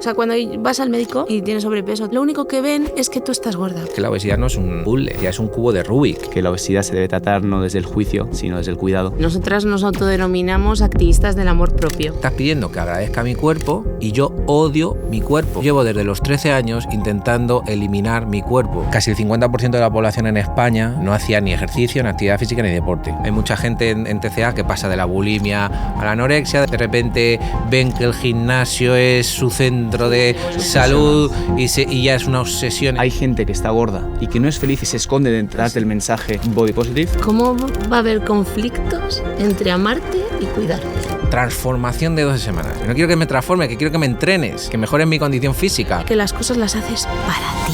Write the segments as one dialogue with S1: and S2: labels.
S1: sea, cuando vas al médico y tienes sobrepeso, lo único que ven es que tú estás gorda.
S2: Que la obesidad no es un puzzle, ya es un cubo de Rubik.
S3: Que la obesidad se debe tratar no desde el juicio, sino desde el cuidado.
S1: Nosotras nos autodenominamos activistas del amor propio.
S2: Estás pidiendo que agradezca mi cuerpo y yo odio mi cuerpo. Llevo desde los 13 años intentando eliminar mi cuerpo. Casi el 50% de la población en España no hacía ni ejercicio, ni actividad física, ni deporte. Hay mucha gente en TCA que pasa de la bulimia a la anorexia. De repente ven que el gimnasio es su centro de salud y ya es una obsesión.
S3: Hay gente que está gorda y que no es feliz y se esconde detrás del mensaje body positive.
S1: ¿Cómo va a haber conflictos entre amarte y cuidarte?
S2: Transformación de 12 semanas. No quiero que me transforme, que quiero que me entrenes, que mejores mi condición física.
S1: Que las cosas las haces para ti,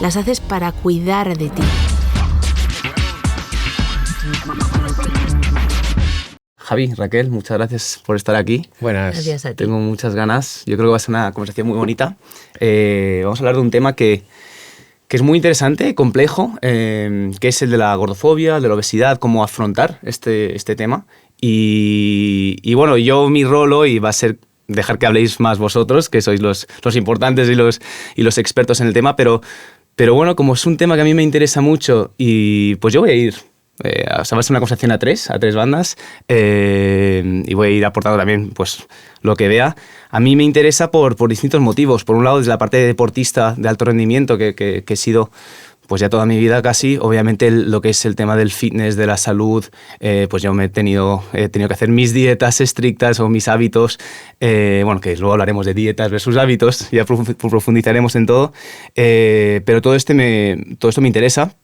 S1: las haces para cuidar de ti.
S3: Javi, Raquel, muchas gracias por estar aquí.
S2: Buenas.
S1: Gracias a ti.
S3: Tengo muchas ganas. Yo creo que va a ser una conversación muy bonita. Vamos a hablar de un tema que es muy interesante, complejo, que es el de la gordofobia, de la obesidad, cómo afrontar este tema. Y bueno, mi rol hoy va a ser dejar que habléis más vosotros, que sois los importantes y los expertos en el tema, pero bueno, como es un tema que a mí me interesa mucho, y pues yo voy a ir... va a ser una conversación a tres bandas, y voy a ir aportando también pues, lo que vea. A mí me interesa por distintos motivos. Por un lado, desde la parte de deportista de alto rendimiento, que he sido pues ya toda mi vida casi. Obviamente lo que es el tema del fitness, de la salud, pues yo he tenido que hacer mis dietas estrictas o mis hábitos, bueno, que luego hablaremos de dietas versus hábitos, ya profundizaremos en todo, pero todo esto me interesa.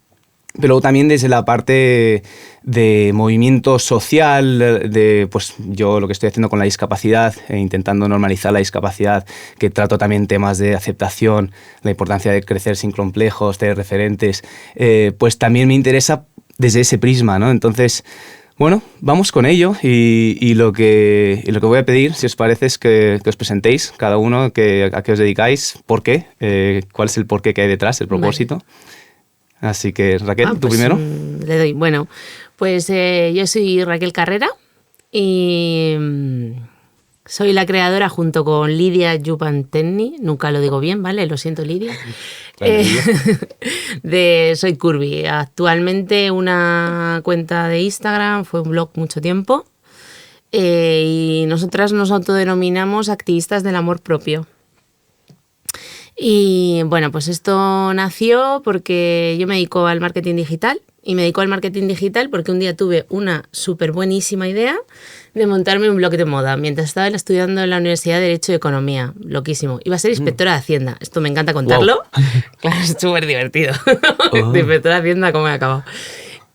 S3: Pero luego también desde la parte de movimiento social, pues yo lo que estoy haciendo con la discapacidad, intentando normalizar la discapacidad, que trato también temas de aceptación, la importancia de crecer sin complejos, de referentes, pues también me interesa desde ese prisma, ¿no? Entonces, bueno, vamos con ello y lo que voy a pedir, si os parece, es que os presentéis cada uno, a qué os dedicáis, por qué, cuál es el porqué que hay detrás, el propósito. Vale. Así que, Raquel, tú primero.
S1: Le doy. Bueno, pues yo soy Raquel Carrera y soy la creadora junto con Lidia Yupantenny, nunca lo digo bien, ¿vale? Lo siento, Lidia. De Soy Curvy. Actualmente una cuenta de Instagram, fue un blog mucho tiempo, y nosotras nos autodenominamos activistas del amor propio. Y bueno, pues esto nació porque yo me dedico al marketing digital, y me dedico al marketing digital porque un día tuve una súper buenísima idea de montarme un blog de moda mientras estaba estudiando en la Universidad de Derecho y Economía. Loquísimo. Iba a ser inspectora de Hacienda. Esto me encanta contarlo. Wow. Claro, es súper divertido. De inspectora de Hacienda, ¿cómo he acabado?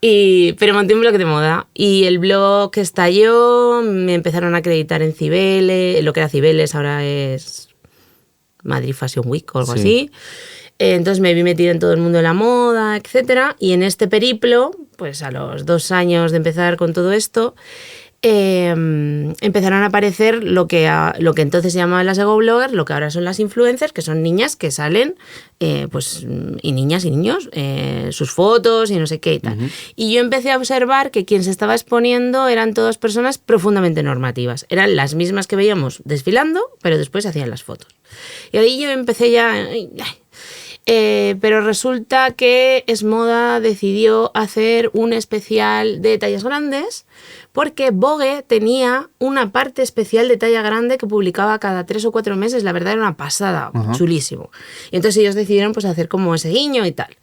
S1: Pero monté un blog de moda y el blog estalló, me empezaron a acreditar en Cibeles, lo que era Cibeles ahora es Madrid Fashion Week o algo así. Entonces me vi metida en todo el mundo de la moda, etcétera. Y en este periplo, pues a los 2 años de empezar con todo esto, empezaron a aparecer lo que entonces se llamaban las ego bloggers, lo que ahora son las influencers, que son niñas que salen, pues, y niñas y niños, sus fotos y no sé qué y tal. Uh-huh. Y yo empecé a observar que quien se estaba exponiendo eran todas personas profundamente normativas. Eran las mismas que veíamos desfilando, pero después hacían las fotos. Y ahí yo empecé ya... pero resulta que Esmoda decidió hacer un especial de tallas grandes porque Vogue tenía una parte especial de talla grande que publicaba cada 3 o 4 meses. La verdad era una pasada, chulísimo. Y entonces ellos decidieron pues hacer como ese guiño y tal.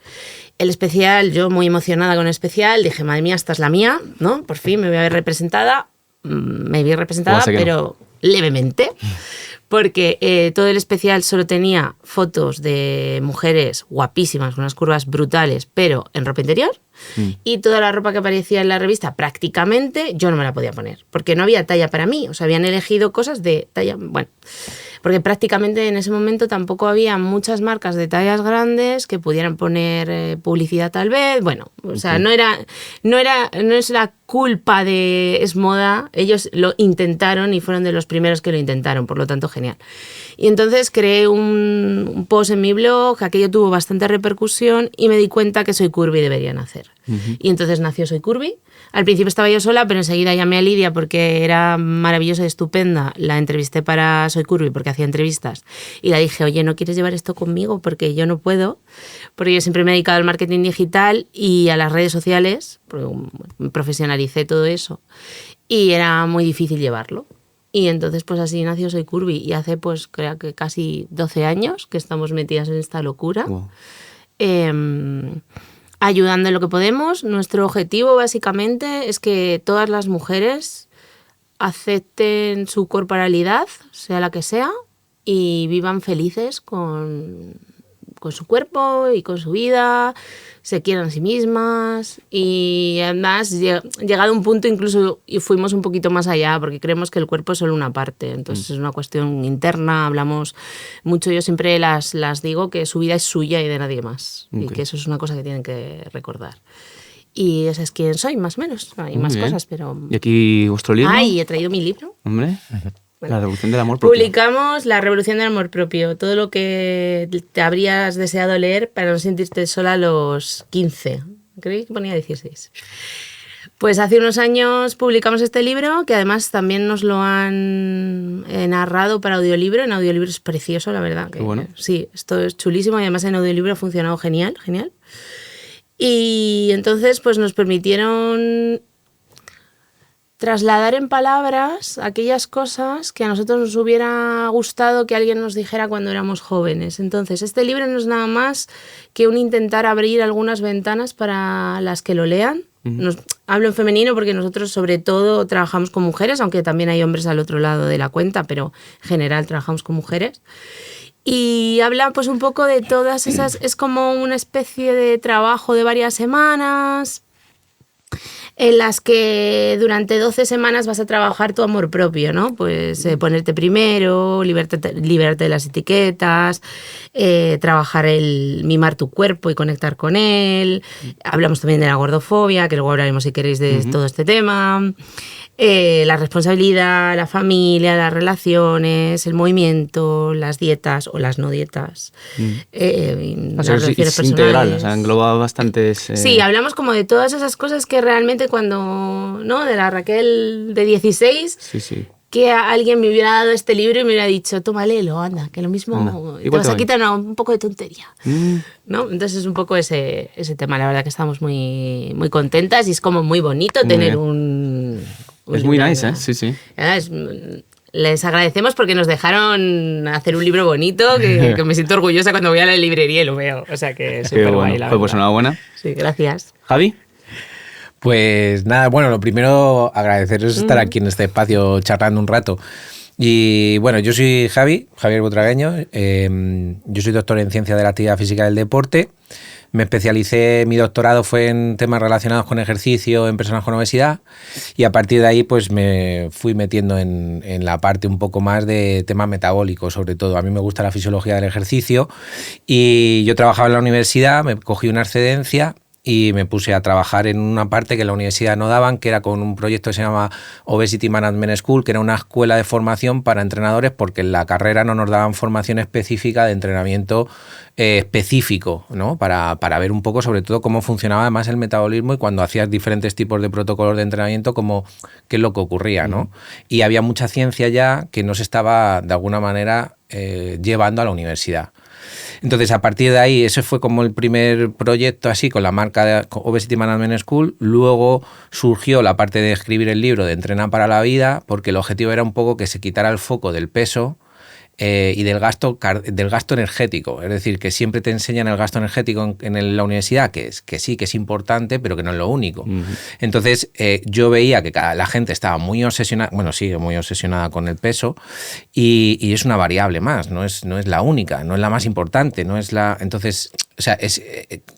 S1: El especial, yo muy emocionada con el especial, dije, madre mía, esta es la mía, ¿no? Por fin me voy a ver representada. Me vi representada, pero levemente. Porque todo el especial solo tenía fotos de mujeres guapísimas, con unas curvas brutales, pero en ropa interior. Y toda la ropa que aparecía en la revista, prácticamente, yo no me la podía poner. Porque no había talla para mí. O sea, habían elegido cosas de talla... Bueno, porque prácticamente en ese momento tampoco había muchas marcas de tallas grandes que pudieran poner publicidad tal vez. Bueno, o sea, no es la culpa de Esmoda. Ellos lo intentaron y fueron de los primeros que lo intentaron, por lo tanto, genial. Y entonces creé un post en mi blog, aquello tuvo bastante repercusión y me di cuenta que Soy Curvy deberían hacer. Y entonces nació Soy Curvy. Al principio estaba yo sola, pero enseguida llamé a Lidia porque era maravillosa y estupenda. La entrevisté para Soy Curvy porque hacía entrevistas. Y le dije, oye, ¿no quieres llevar esto conmigo? Porque yo no puedo. Porque yo siempre me he dedicado al marketing digital y a las redes sociales. Porque me profesionalicé todo eso. Y era muy difícil llevarlo. Y entonces pues así nació Soy Curvy. Y hace pues creo que casi 12 años que estamos metidas en esta locura. Wow. Ayudando en lo que podemos. Nuestro objetivo básicamente es que todas las mujeres acepten su corporalidad, sea la que sea, y vivan felices con su cuerpo y con su vida, se quieran a sí mismas y además llegado a un punto incluso y fuimos un poquito más allá porque creemos que el cuerpo es solo una parte, entonces es una cuestión interna, hablamos mucho, yo siempre las digo que su vida es suya y de nadie más y que eso es una cosa que tienen que recordar. Y esa es quién soy, más o menos. Hay más cosas, pero...
S3: ¿Y aquí vuestro libro?
S1: Ay, he traído mi libro.
S3: Hombre... Bueno, la revolución del amor propio.
S1: Publicamos La revolución del amor propio, todo lo que te habrías deseado leer para no sentirte sola a los 15. Creí que ponía 16. Pues hace unos años publicamos este libro, que además también nos lo han narrado para audiolibro. En audiolibro es precioso, la verdad.
S3: Qué bueno.
S1: Sí, esto es chulísimo y además en audiolibro ha funcionado genial. Y entonces pues nos permitieron trasladar en palabras aquellas cosas que a nosotros nos hubiera gustado que alguien nos dijera cuando éramos jóvenes. Entonces, este libro no es nada más que un intentar abrir algunas ventanas para las que lo lean. Hablo en femenino porque nosotros sobre todo trabajamos con mujeres, aunque también hay hombres al otro lado de la cuenta, pero en general trabajamos con mujeres. Y habla pues un poco de todas esas, es como una especie de trabajo de varias semanas en las que durante 12 semanas vas a trabajar tu amor propio, ¿no? Pues ponerte primero, liberarte de las etiquetas, trabajar mimar tu cuerpo y conectar con él. Hablamos también de la gordofobia, que luego hablaremos si queréis de todo este tema. La responsabilidad, la familia, las relaciones, el movimiento, las dietas o las no dietas, las relaciones personales.
S3: Integral, o sea, engloba bastantes...
S1: Sí, hablamos como de todas esas cosas que realmente cuando, ¿no? De la Raquel de 16,
S3: sí.
S1: Que alguien me hubiera dado este libro y me hubiera dicho, toma, léelo, anda, que lo mismo te vas a quitar un poco de tontería, ¿no? Entonces es un poco ese tema, la verdad que estamos muy, muy contentas y es como muy bonito tener un
S3: es muy nice, ¿eh? Sí.
S1: Les agradecemos porque nos dejaron hacer un libro bonito, que me siento orgullosa cuando voy a la librería y lo veo. O sea que es súper guay, la verdad.
S3: Pues enhorabuena.
S1: Sí, gracias.
S3: ¿Javi?
S2: Pues nada, bueno, lo primero agradeceros estar aquí en este espacio charlando un rato. Y bueno, yo soy Javier Butragueño, yo soy doctor en Ciencia de la Actividad Física y del Deporte. Me especialicé, mi doctorado fue en temas relacionados con ejercicio en personas con obesidad y a partir de ahí pues me fui metiendo en la parte un poco más de temas metabólicos, sobre todo. A mí me gusta la fisiología del ejercicio y yo trabajaba en la universidad, me cogí una excedencia y me puse a trabajar en una parte que en la universidad no daban, que era con un proyecto que se llama Obesity Management School, que era una escuela de formación para entrenadores, porque en la carrera no nos daban formación específica de entrenamiento específico, ¿no? Para ver un poco sobre todo cómo funcionaba además el metabolismo y cuando hacías diferentes tipos de protocolos de entrenamiento, qué es lo que ocurría, ¿no? Y había mucha ciencia ya que no se estaba de alguna manera llevando a la universidad. Entonces, a partir de ahí, ese fue como el primer proyecto así con la marca de Obesity Management School. Luego surgió la parte de escribir el libro de Entrena para la Vida, porque el objetivo era un poco que se quitara el foco del peso y del gasto energético. Es decir, que siempre te enseñan el gasto energético en la universidad, que sí, que es importante, pero que no es lo único. Entonces, yo veía que la gente estaba muy obsesionada, bueno, sigue muy obsesionada con el peso y es una variable más, no es la única, no es la más importante, no es la... Entonces, o sea,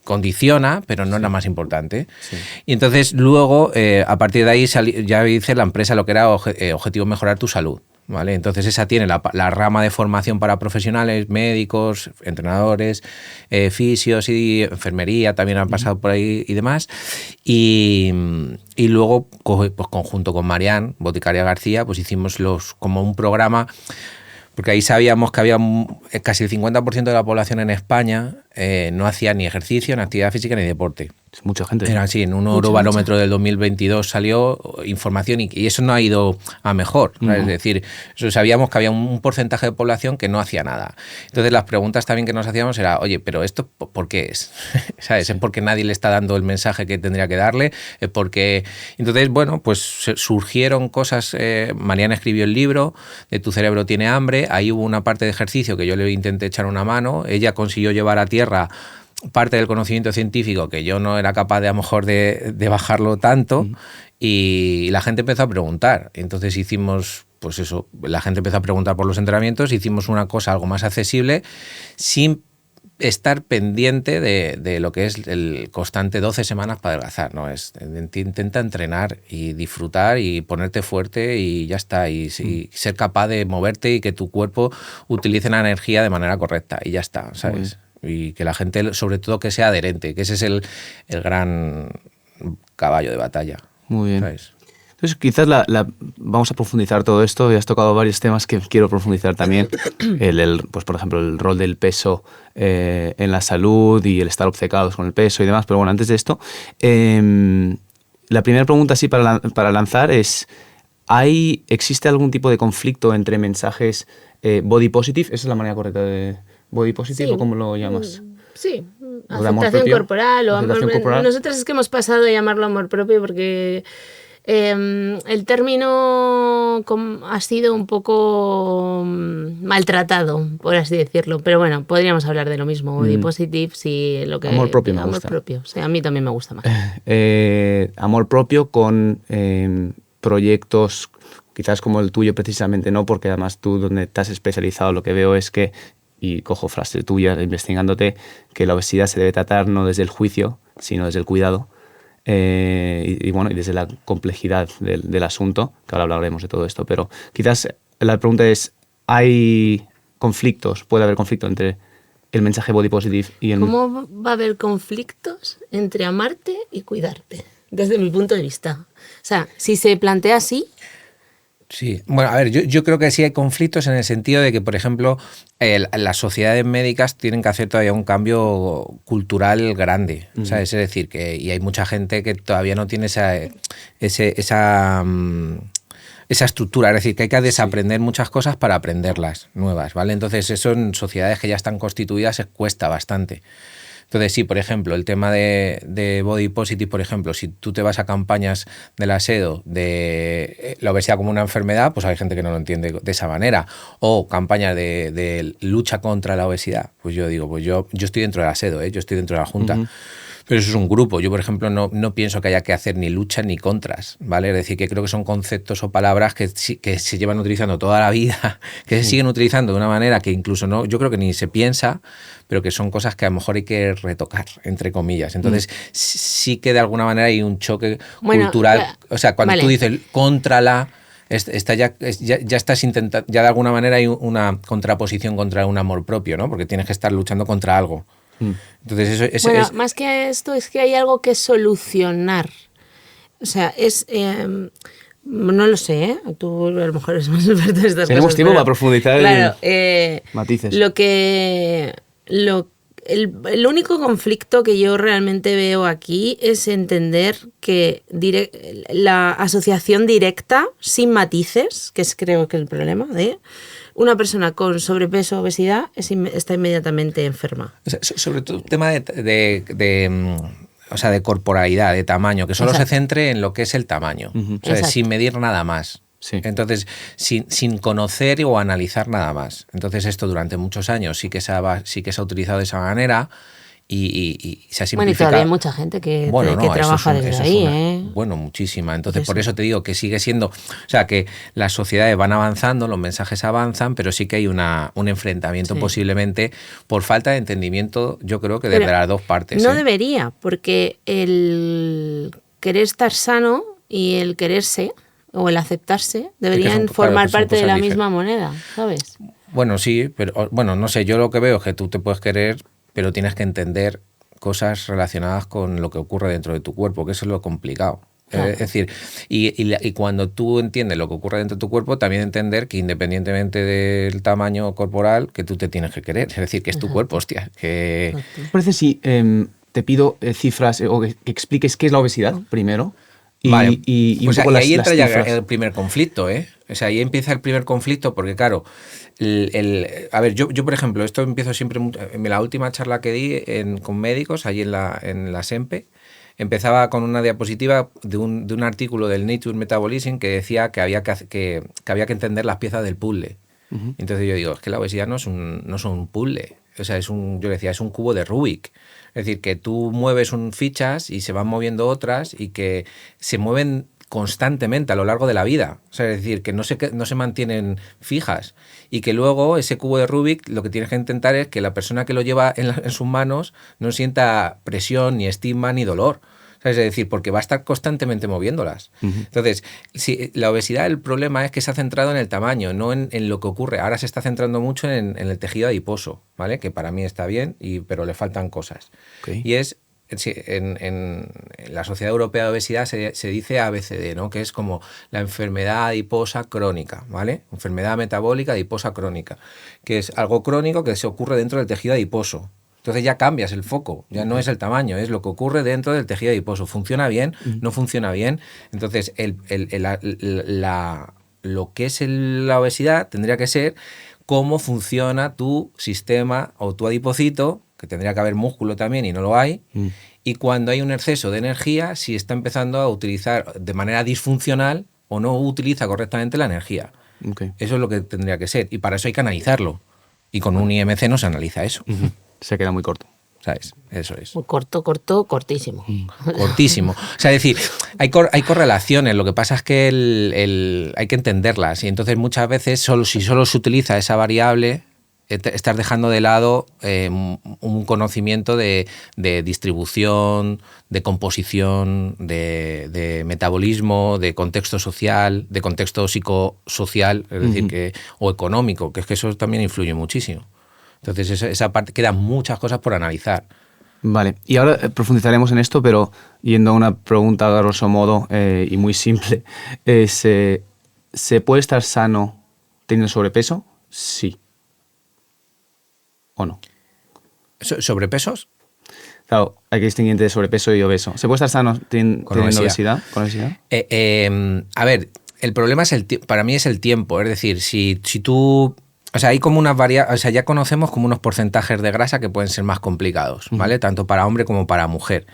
S2: condiciona, pero no es la más importante. Sí. Y entonces, luego, a partir de ahí, ya hice la empresa lo que era Objetivo Mejorar tu Salud. ¿Vale? Entonces esa tiene la rama de formación para profesionales, médicos, entrenadores, fisios y enfermería también han pasado por ahí y demás. Y luego, pues conjunto con Marian, Boticaria García, pues hicimos como un programa, porque ahí sabíamos que había casi el 50% de la población en España no hacía ni ejercicio, ni actividad física, ni deporte.
S3: Mucha gente.
S2: Era así, en un Eurobarómetro del 2022 salió información y eso no ha ido a mejor. ¿Sabes? Es decir, sabíamos que había un porcentaje de población que no hacía nada. Entonces las preguntas también que nos hacíamos era, oye, pero ¿esto por qué es? ¿Sabes? ¿Es porque nadie le está dando el mensaje que tendría que darle? ¿Es porque...? Entonces, bueno, pues surgieron cosas. Mariana escribió el libro de Tu cerebro tiene hambre. Ahí hubo una parte de ejercicio que yo le intenté echar una mano. Ella consiguió llevar a tierra parte del conocimiento científico que yo no era capaz de a lo mejor de bajarlo tanto, y la gente empezó a preguntar. Entonces hicimos, pues eso, la gente empezó a preguntar por los entrenamientos, hicimos una cosa algo más accesible sin estar pendiente de lo que es el constante 12 semanas para adelgazar, ¿no? Intenta entrenar y disfrutar y ponerte fuerte y ya está, y ser capaz de moverte y que tu cuerpo utilice la energía de manera correcta y ya está, ¿sabes? Y que la gente, sobre todo, que sea adherente, que ese es el gran caballo de batalla.
S3: Muy bien.
S2: ¿Sabes?
S3: Entonces, quizás vamos a profundizar todo esto, y has tocado varios temas que quiero profundizar también. Pues, por ejemplo, el rol del peso en la salud y el estar obcecados con el peso y demás. Pero bueno, antes de esto, la primera pregunta así para lanzar es, ¿existe algún tipo de conflicto entre mensajes body positive? ¿Esa es la manera correcta de body positive, sí, o cómo lo llamas?
S1: Sí, aceptación corporal o amor propio. Nosotros es que hemos pasado a llamarlo amor propio porque el término ha sido un poco maltratado, por así decirlo, pero bueno, podríamos hablar de lo mismo, body positive, sí, lo que
S3: amor propio me
S1: amor
S3: gusta.
S1: Propio, sí, a mí también me gusta más.
S3: Amor propio con proyectos quizás como el tuyo precisamente, ¿no? Porque además tú, donde te has especializado, lo que veo es que, y cojo frase tuya investigándote, que la obesidad se debe tratar no desde el juicio, sino desde el cuidado. Y bueno, y desde la complejidad del asunto, que ahora hablaremos de todo esto, pero quizás la pregunta es, ¿hay conflictos? ¿Puede haber conflicto entre el mensaje body positive y el...
S1: ¿Cómo va a haber conflictos entre amarte y cuidarte? Desde mi punto de vista. O sea, si se plantea así...
S2: Sí, bueno, a ver, yo creo que sí hay conflictos en el sentido de que, por ejemplo, las sociedades médicas tienen que hacer todavía un cambio cultural grande, ¿sabes? Es decir, y hay mucha gente que todavía no tiene esa estructura, es decir, que hay que desaprender muchas cosas para aprenderlas nuevas, ¿vale? Entonces eso en sociedades que ya están constituidas cuesta bastante. Entonces, sí, por ejemplo, el tema de body positive, por ejemplo, si tú te vas a campañas del aseo de la obesidad como una enfermedad, pues hay gente que no lo entiende de esa manera. O campañas de lucha contra la obesidad. Pues yo digo, pues yo estoy dentro del aseo, yo estoy dentro de la Junta. Pero eso es un grupo. Yo, por ejemplo, no pienso que haya que hacer ni luchas ni contras, ¿vale? Es decir, que creo que son conceptos o palabras que se llevan utilizando toda la vida, que se siguen utilizando de una manera que incluso no, yo creo que ni se piensa, pero que son cosas que a lo mejor hay que retocar, entre comillas. Entonces, sí que de alguna manera hay un choque cultural. O sea, cuando tú dices contra la... ya estás intentando, ya de alguna manera hay una contraposición contra un amor propio, ¿no? Porque tienes que estar luchando contra algo. Entonces eso
S1: más que esto es que hay algo que solucionar. O sea, no lo sé, ¿eh? Tú a lo mejor eres más experto en estas cosas.
S3: Tenemos tiempo para profundizar
S1: en
S3: matices.
S1: El único conflicto que yo realmente veo aquí es entender que la asociación directa, sin matices, que es creo que el problema de una persona con sobrepeso o obesidad está inmediatamente enferma.
S2: O sea, sobre todo el tema de corporalidad, de tamaño, que solo se centre en lo que es el tamaño, o sea, sin medir nada más. Sí. Entonces, sin conocer o analizar nada más. Entonces, esto durante muchos años sí que se ha utilizado de esa manera y se ha simplificado.
S1: Bueno, y todavía hay mucha gente que trabaja desde ahí.
S2: Bueno, muchísima. Entonces, por eso te digo que sigue siendo... O sea, que las sociedades van avanzando, los mensajes avanzan, pero sí que hay un enfrentamiento posiblemente por falta de entendimiento, yo creo que desde las dos partes.
S1: No debería, porque el querer estar sano y el quererse... o el aceptarse, deberían formar parte de la misma moneda, ¿sabes?
S2: Bueno, sí, pero bueno, no sé, yo lo que veo es que tú te puedes querer, pero tienes que entender cosas relacionadas con lo que ocurre dentro de tu cuerpo, que eso es lo complicado.
S1: Claro.
S2: Es decir, y cuando tú entiendes lo que ocurre dentro de tu cuerpo, también entender que independientemente del tamaño corporal, que tú te tienes que querer. Es decir, que es tu cuerpo, hostia. Que...
S3: ¿Te parece si te pido cifras o que expliques qué es la obesidad primero?
S2: Vale,
S3: Y
S2: pues
S3: un poco
S2: ahí entra ya
S3: cifras.
S2: el primer conflicto, ¿eh? O sea, ahí empieza el primer conflicto porque, claro, a ver, yo, por ejemplo, esto empiezo siempre, en la última charla que di con médicos, ahí en la SEMPE, empezaba con una diapositiva de un artículo del Nature Metabolism que decía que había que había que entender las piezas del puzzle.
S3: Ujú.
S2: Entonces yo digo, es que la obesidad no son un puzzle, o sea, yo decía, es un cubo de Rubik. Es decir, que tú mueves fichas y se van moviendo otras y que se mueven constantemente a lo largo de la vida. O sea, es decir, que no se mantienen fijas y que luego ese cubo de Rubik lo que tienes que intentar es que la persona que lo lleva en sus manos no sienta presión, ni estigma, ni dolor. ¿Sabes? Es decir, porque va a estar constantemente moviéndolas.
S3: Ujú.
S2: Entonces, si la obesidad, el problema es que se ha centrado en el tamaño, no en lo que ocurre. Ahora se está centrando mucho en el tejido adiposo, ¿vale? Que para mí está bien, pero le faltan cosas.
S3: Okay.
S2: Y es, en la Sociedad Europea de Obesidad se dice ABCD, ¿no? Que es como la enfermedad adiposa crónica, ¿vale? Enfermedad metabólica adiposa crónica, que es algo crónico que se ocurre dentro del tejido adiposo. Entonces ya cambias el foco, ya no es el tamaño, es lo que ocurre dentro del tejido adiposo. ¿Funciona bien? ¿No funciona bien? Entonces lo que es la obesidad tendría que ser cómo funciona tu sistema o tu adipocito, que tendría que haber músculo también y no lo hay, y cuando hay un exceso de energía, si está empezando a utilizar de manera disfuncional o no utiliza correctamente la energía.
S3: Okay.
S2: Eso es lo que tendría que ser, y para eso hay que analizarlo. Y con un IMC no se analiza eso.
S3: Se queda muy corto.
S2: ¿Sabes? Eso es.
S1: Muy cortísimo.
S2: Cortísimo. O sea, es decir, hay correlaciones, lo que pasa es que hay que entenderlas y entonces muchas veces si solo se utiliza esa variable, estás dejando de lado un conocimiento de distribución, de composición, de metabolismo, de contexto social, de contexto psicosocial, es decir, o económico, que es que eso también influye muchísimo. Entonces esa parte, quedan muchas cosas por analizar.
S3: Vale, y ahora profundizaremos en esto, pero yendo a una pregunta a grosso modo y muy simple. ¿Se puede estar sano teniendo sobrepeso? Sí. ¿O no?
S2: ¿Sobrepesos?
S3: Claro, hay que distinguir entre sobrepeso y obeso. ¿Se puede estar sano teniendo obesidad? ¿Con obesidad?
S2: A ver, el problema para mí es el tiempo. Es decir, si tú... O sea, hay como unas variables, o sea, ya conocemos como unos porcentajes de grasa que pueden ser más complicados, ¿vale? Tanto para hombre como para mujer.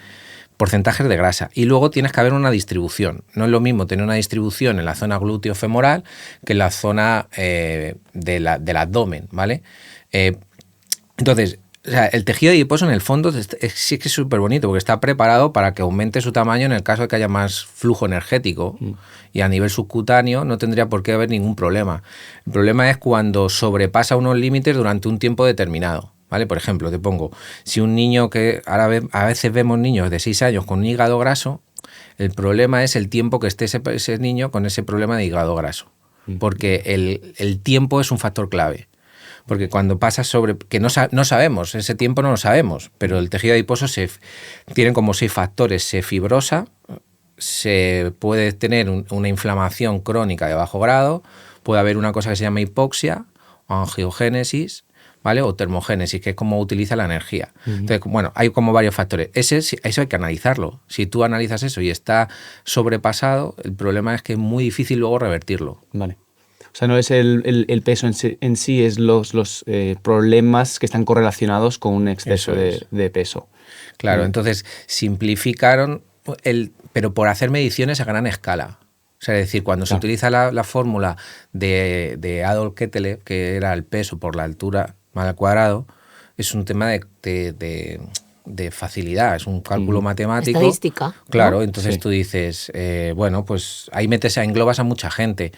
S2: Porcentajes de grasa. Y luego tienes que haber una distribución. No es lo mismo tener una distribución en la zona glúteo-femoral que en la zona del abdomen, ¿vale? Entonces, o sea, el tejido adiposo en el fondo sí que es súper bonito porque está preparado para que aumente su tamaño en el caso de que haya más flujo energético y a nivel subcutáneo no tendría por qué haber ningún problema. El problema es cuando sobrepasa unos límites durante un tiempo determinado, ¿vale? Por ejemplo, te pongo, si un niño a veces vemos niños de 6 años con un hígado graso, el problema es el tiempo que esté ese niño con ese problema de hígado graso, porque el tiempo es un factor clave. Porque cuando pasa que no sabemos, ese tiempo no lo sabemos, pero el tejido adiposo tiene como 6 factores. Se fibrosa, se puede tener una inflamación crónica de bajo grado, puede haber una cosa que se llama hipoxia, o angiogénesis, ¿vale? O termogénesis, que es cómo utiliza la energía. Entonces, bueno, hay como varios factores. Eso hay que analizarlo. Si tú analizas eso y está sobrepasado, el problema es que es muy difícil luego revertirlo.
S3: Vale. O sea, no es el peso en sí, es los problemas que están correlacionados con un exceso de peso.
S2: Claro, entonces simplificaron, pero por hacer mediciones a gran escala. O sea, es decir, cuando se utiliza la fórmula de Adolf Quetelet, que era el peso por la altura al cuadrado, es un tema de facilidad, es un cálculo matemático.
S1: Estadística.
S2: Claro,
S1: ¿no?
S2: entonces tú dices, bueno, pues ahí englobas a mucha gente.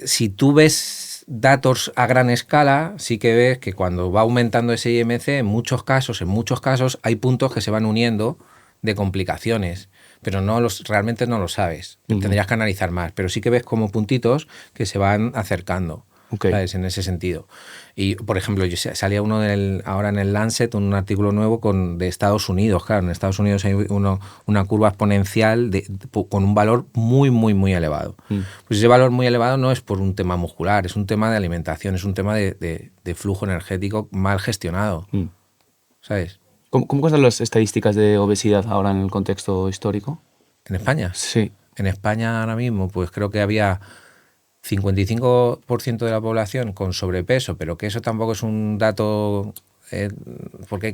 S2: Si tú ves datos a gran escala, sí que ves que cuando va aumentando ese IMC, en muchos casos hay puntos que se van uniendo de complicaciones, pero realmente no lo sabes. Tendrías que analizar más, pero sí que ves como puntitos que se van acercando.
S3: Ok.
S2: ¿sabes? En ese sentido. Y, por ejemplo, salía ahora en el Lancet un artículo nuevo de Estados Unidos. Claro, en Estados Unidos hay una curva exponencial con un valor muy, muy, muy elevado. Pues ese valor muy elevado no es por un tema muscular, es un tema de alimentación, es un tema de flujo energético mal gestionado, ¿sabes?
S3: ¿Cómo están las estadísticas de obesidad ahora en el contexto histórico?
S2: ¿En España?
S3: Sí.
S2: En España ahora mismo, pues creo que había 55% de la población con sobrepeso, pero que eso tampoco es un dato, porque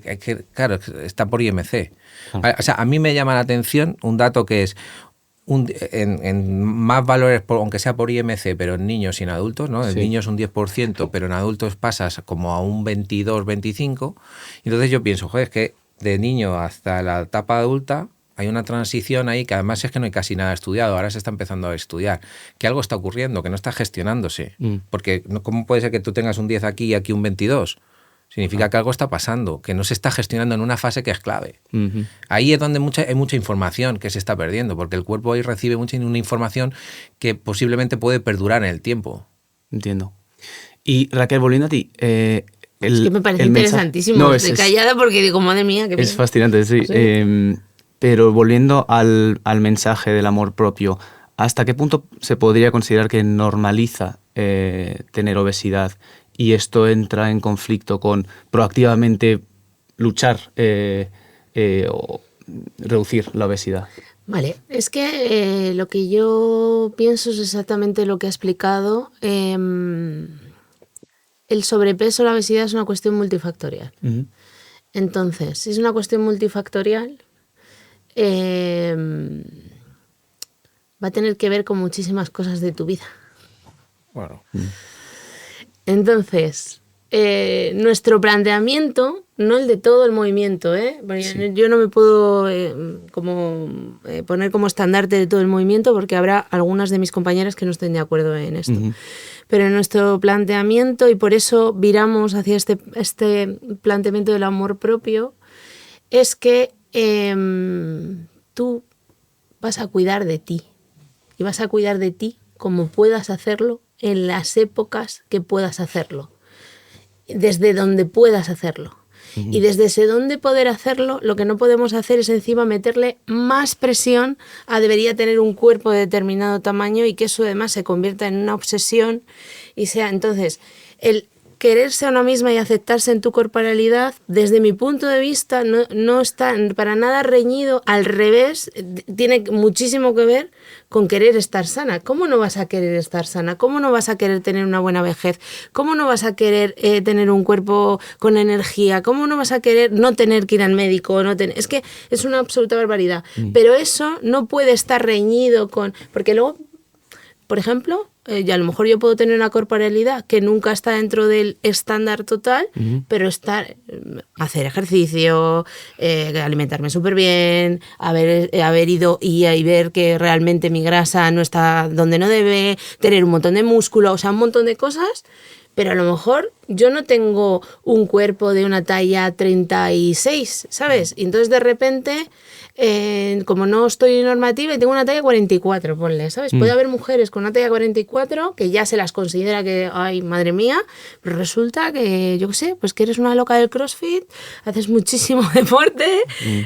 S2: claro, está por IMC. O sea, a mí me llama la atención un dato que es en más valores, aunque sea por IMC, pero en niños y en adultos, ¿no? En niños un 10%, pero en adultos pasas como a un 22, 25. Entonces yo pienso, joder, es que de niño hasta la etapa adulta hay una transición ahí que además es que no hay casi nada estudiado, ahora se está empezando a estudiar, que algo está ocurriendo, que no está gestionándose. Porque ¿cómo puede ser que tú tengas un 10 aquí y aquí un 22? Significa que algo está pasando, que no se está gestionando en una fase que es clave. Ahí es donde hay mucha información que se está perdiendo, porque el cuerpo ahí recibe una información que posiblemente puede perdurar en el tiempo.
S3: Entiendo. Y Raquel, volviendo a ti,
S1: es que me parece interesantísimo. No, estoy callada porque digo, madre mía, qué bien.
S3: Es fascinante, sí. ¿Sí? Pero volviendo al mensaje del amor propio, ¿hasta qué punto se podría considerar que normaliza tener obesidad y esto entra en conflicto con proactivamente luchar o reducir la obesidad?
S1: Vale, es que lo que yo pienso es exactamente lo que ha explicado. El sobrepeso, la obesidad es una cuestión multifactorial. Entonces, si es una cuestión multifactorial, va a tener que ver con muchísimas cosas de tu vida.
S2: Bueno.
S1: Entonces, nuestro planteamiento, no el de todo el movimiento, porque yo no me puedo poner como estandarte de todo el movimiento porque habrá algunas de mis compañeras que no estén de acuerdo en esto. Pero nuestro planteamiento, y por eso viramos hacia este planteamiento del amor propio, es que tú vas a cuidar de ti y vas a cuidar de ti como puedas hacerlo en las épocas que puedas hacerlo, desde donde puedas hacerlo. Y desde ese donde poder hacerlo, lo que no podemos hacer es encima meterle más presión a debería tener un cuerpo de determinado tamaño y que eso además se convierta en una obsesión y sea entonces el quererse a una misma y aceptarse en tu corporalidad, desde mi punto de vista, no está para nada reñido, al revés, tiene muchísimo que ver con querer estar sana. ¿Cómo no vas a querer estar sana? ¿Cómo no vas a querer tener una buena vejez? ¿Cómo no vas a querer tener un cuerpo con energía? ¿Cómo no vas a querer no tener que ir al médico? Es que es una absoluta barbaridad. Pero eso no puede estar reñido con... Porque luego, por ejemplo... y a lo mejor yo puedo tener una corporalidad que nunca está dentro del estándar total, pero hacer ejercicio, alimentarme súper bien, haber ido y ver que realmente mi grasa no está donde no debe, tener un montón de músculo, o sea, un montón de cosas, pero a lo mejor yo no tengo un cuerpo de una talla 36, ¿sabes? Y entonces de repente... como no estoy normativa y tengo una talla 44, ponle, ¿sabes? Puede haber mujeres con una talla 44 que ya se las considera que, ay, madre mía, pero resulta que, yo qué sé, pues que eres una loca del CrossFit, haces muchísimo deporte,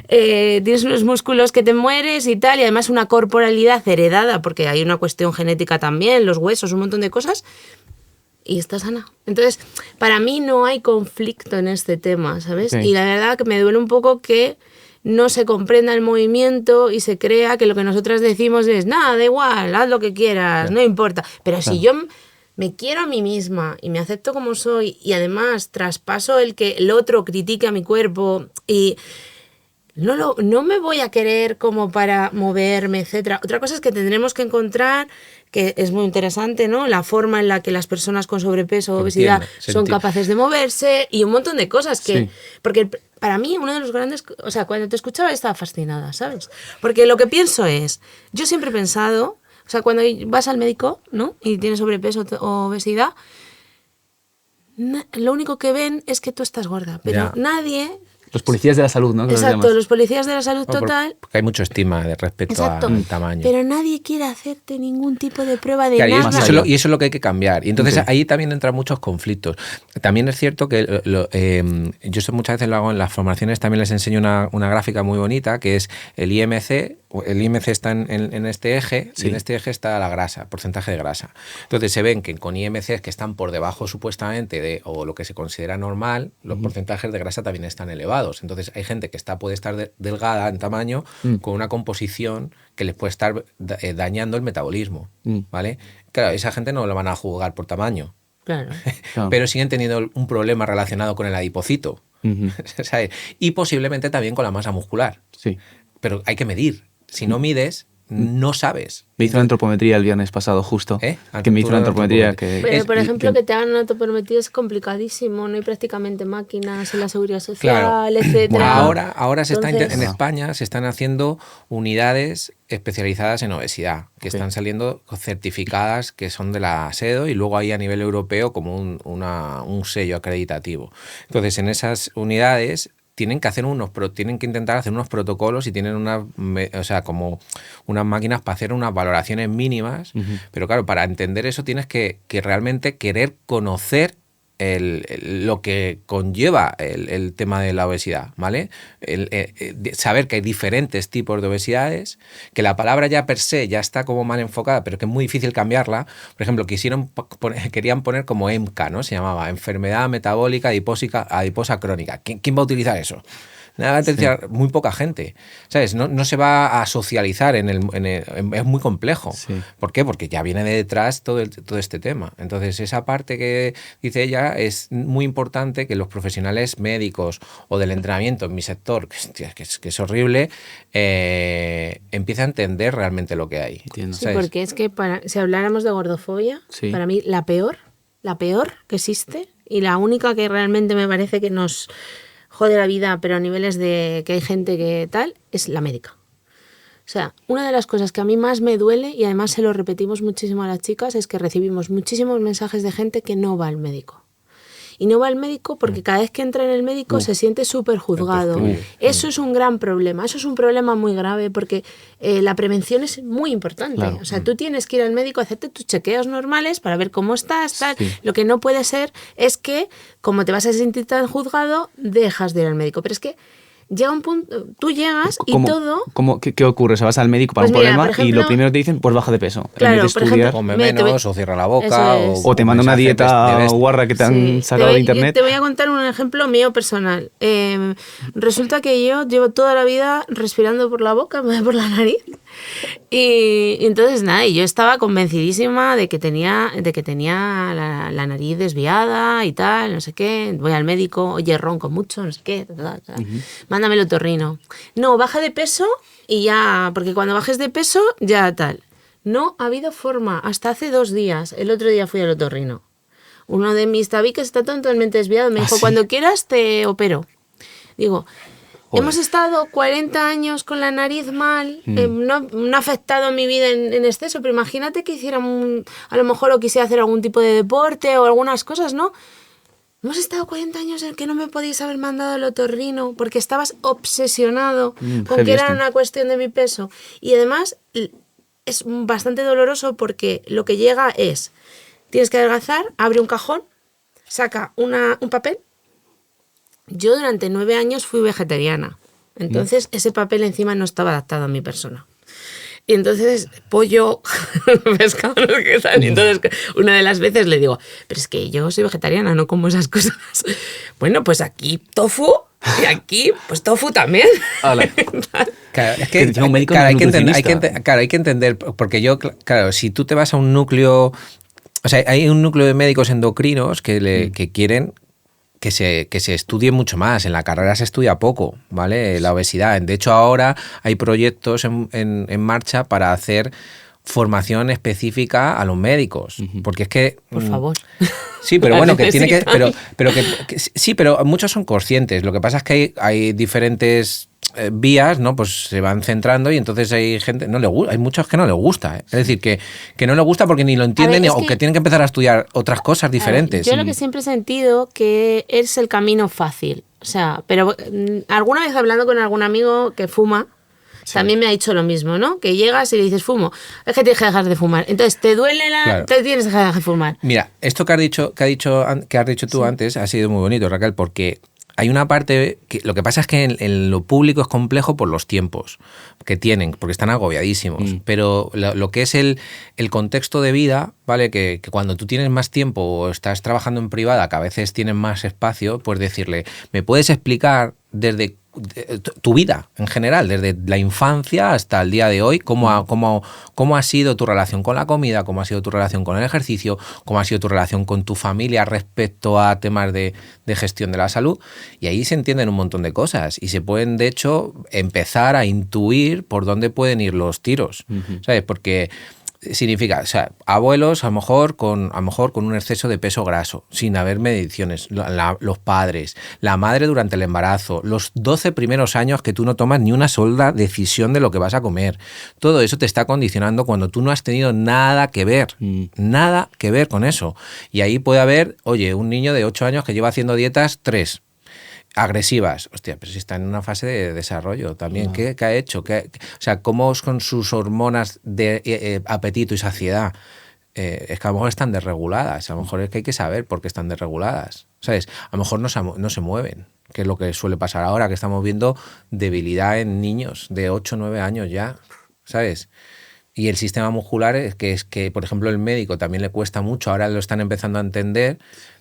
S1: tienes unos músculos que te mueres y tal, y además una corporalidad heredada, porque hay una cuestión genética también, los huesos, un montón de cosas, y está sana. Entonces, para mí no hay conflicto en este tema, ¿sabes? Sí. Y la verdad que me duele un poco que no se comprenda el movimiento y se crea que lo que nosotras decimos es nada, da igual, haz lo que quieras, no importa. Pero si yo me quiero a mí misma y me acepto como soy y además traspaso el que el otro critique a mi cuerpo y no me voy a querer como para moverme, etcétera. Otra cosa es que tendremos que encontrar, que es muy interesante, ¿no? La forma en la que las personas con sobrepeso o obesidad son capaces de moverse y un montón de cosas que... Sí. Porque para mí uno de los grandes... O sea, cuando te escuchaba estaba fascinada, ¿sabes? Porque lo que pienso es... Yo siempre he pensado... O sea, cuando vas al médico, ¿no? Y tienes sobrepeso o obesidad... Lo único que ven es que tú estás gorda. Pero nadie
S3: Los policías de la salud, ¿no?
S1: Exacto, los policías de la salud total.
S2: Porque hay mucho estima respecto al tamaño.
S1: Pero nadie quiere hacerte ningún tipo de prueba de nada.
S2: Y eso es lo que hay que cambiar. Y entonces ahí también entran muchos conflictos. También es cierto que yo muchas veces lo hago en las formaciones, también les enseño una gráfica muy bonita, que es el IMC. El IMC está en este eje, y en este eje está la grasa, porcentaje de grasa. Entonces se ven que con IMCs que están por debajo supuestamente o lo que se considera normal, los porcentajes de grasa también están elevados. Entonces hay gente que puede estar delgada en tamaño con una composición que les puede estar dañando el metabolismo, ¿vale? Claro, esa gente no lo van a juzgar por tamaño,
S1: claro.
S2: Pero siguen teniendo un problema relacionado con el adipocito, ¿sabes? Y posiblemente también con la masa muscular.
S3: Sí.
S2: Pero hay que medir. Si no mides, no sabes.
S3: Me hizo una antropometría el viernes pasado, justo. Que me hizo una antropometría que...
S1: Pero, por ejemplo, que te hagan una antropometría es complicadísimo. No hay prácticamente máquinas en la seguridad social, etcétera.
S2: Bueno, ahora en España se están haciendo unidades especializadas en obesidad, que están saliendo certificadas, que son de la SEDO, y luego hay a nivel europeo como un sello acreditativo. Entonces, en esas unidades tienen que intentar hacer unos protocolos y tienen como unas máquinas para hacer unas valoraciones mínimas, pero claro, para entender eso tienes que realmente querer conocer lo que conlleva el tema de la obesidad, ¿vale? Saber que hay diferentes tipos de obesidades, que la palabra ya per se ya está como mal enfocada, pero que es muy difícil cambiarla. Por ejemplo, querían poner como EMCA, ¿no? Se llamaba Enfermedad Metabólica Adiposa Crónica. ¿Quién va a utilizar eso? Nada, muy poca gente, ¿sabes? No se va a socializar es muy complejo. Sí. ¿Por qué? Porque ya viene de detrás todo este tema. Entonces, esa parte que dice ella es muy importante, que los profesionales médicos o del entrenamiento en mi sector, que es horrible, empiece a entender realmente lo que hay.
S1: Sí, porque es que si habláramos de gordofobia, para mí la peor que existe, y la única que realmente me parece que nos jode la vida, pero a niveles de que hay gente que tal, es la médica. O sea, una de las cosas que a mí más me duele, y además se lo repetimos muchísimo a las chicas, es que recibimos muchísimos mensajes de gente que no va al médico. Y no va al médico porque cada vez que entra en el médico se siente súper juzgado. Eso es un gran problema, eso es un problema muy grave, porque la prevención es muy importante. Claro. O sea, tú tienes que ir al médico a hacerte tus chequeos normales para ver cómo estás, tal. Sí. Lo que no puede ser es que, como te vas a sentir tan juzgado, dejas de ir al médico. Pero es que llega un punto, tú llegas y todo...
S3: ¿Qué ocurre? O sea, vas al médico para un problema, por ejemplo, y lo primero que te dicen, pues baja de peso.
S1: Claro,
S3: en vez de estudiar,
S2: come menos, o cierra la boca,
S3: o te manda una dieta guarra que te han sacado de internet.
S1: Te voy a contar un ejemplo mío personal. Resulta que yo llevo toda la vida respirando por la boca, por la nariz. Y entonces nada, y yo estaba convencidísima de que tenía la nariz desviada y tal, no sé qué. Voy al médico, oye, ronco mucho, no sé qué, tal. Mándame el otorrino. No, baja de peso y ya, porque cuando bajes de peso ya tal. No ha habido forma, hasta hace 2 días. El otro día fui al otorrino. Uno de mis tabiques está totalmente desviado, me dijo, ¿sí? Cuando quieras te opero. Digo, hemos estado 40 años con la nariz mal, no ha afectado mi vida en exceso, pero imagínate que hiciera a lo mejor o quisiera hacer algún tipo de deporte o algunas cosas, ¿no? Hemos estado 40 años en que no me podíais haber mandado el otorrino porque estabas obsesionado con que era una cuestión de mi peso. Y además es bastante doloroso porque lo que llega es, tienes que adelgazar, abre un cajón, saca un papel. Yo durante 9 años fui vegetariana, entonces ese papel encima no estaba adaptado a mi persona. Y entonces, pollo, pescado, no sé qué tal. Y entonces, una de las veces le digo, pero es que yo soy vegetariana, no como esas cosas. Bueno, pues aquí tofu y aquí, pues tofu también.
S2: Claro, es que hay que entender, porque si tú te vas a un núcleo, o sea, hay un núcleo de médicos endocrinos que quieren que se estudie mucho más. En la carrera se estudia poco, ¿vale? La obesidad. De hecho, ahora hay proyectos en marcha para hacer formación específica a los médicos. Porque es que...
S1: Por favor.
S2: Sí, pero bueno, que tiene que... Sí, pero muchos son conscientes. Lo que pasa es que hay diferentes vías, ¿no? Pues se van centrando y entonces hay gente, hay muchos que no les gusta, ¿eh? Es decir, que no les gusta porque ni lo entienden o que tienen que empezar a estudiar otras cosas diferentes.
S1: Yo lo que siempre he sentido que es el camino fácil. O sea, pero alguna vez hablando con algún amigo que fuma, también me ha dicho lo mismo, ¿no? Que llegas y le dices fumo, es que tienes que dejar de fumar. Entonces te duele te tienes que dejar de fumar.
S2: Mira, esto que has dicho tú antes ha sido muy bonito, Raquel, porque hay una parte que lo que pasa es que en lo público es complejo por los tiempos que tienen, porque están agobiadísimos. Pero lo que es el contexto de vida, ¿vale? Que cuando tú tienes más tiempo o estás trabajando en privada, que a veces tienes más espacio, pues decirle, ¿me puedes explicar desde tu vida en general, desde la infancia hasta el día de hoy, cómo ha sido tu relación con la comida, cómo ha sido tu relación con el ejercicio, cómo ha sido tu relación con tu familia respecto a temas de gestión de la salud? Y ahí se entienden un montón de cosas y se pueden, de hecho, empezar a intuir por dónde pueden ir los tiros, ¿sabes? Porque significa, o sea, abuelos a lo mejor con un exceso de peso graso, sin haber mediciones, los padres, la madre durante el embarazo, los 12 primeros años que tú no tomas ni una sola decisión de lo que vas a comer. Todo eso te está condicionando cuando tú no has tenido nada que ver con eso. Y ahí puede haber, oye, un niño de 8 años que lleva haciendo dietas 3 agresivas. Hostia, pero si está en una fase de desarrollo también. ¿Qué ha hecho? O sea, ¿cómo es con sus hormonas de apetito y saciedad? Es que a lo mejor están desreguladas. A lo mejor es que hay que saber por qué están desreguladas. ¿Sabes? A lo mejor no se mueven, que es lo que suele pasar ahora, que estamos viendo debilidad en niños de 8 o 9 años ya. ¿Sabes? Y el sistema muscular es que, por ejemplo, el médico también le cuesta mucho. Ahora lo están empezando a entender,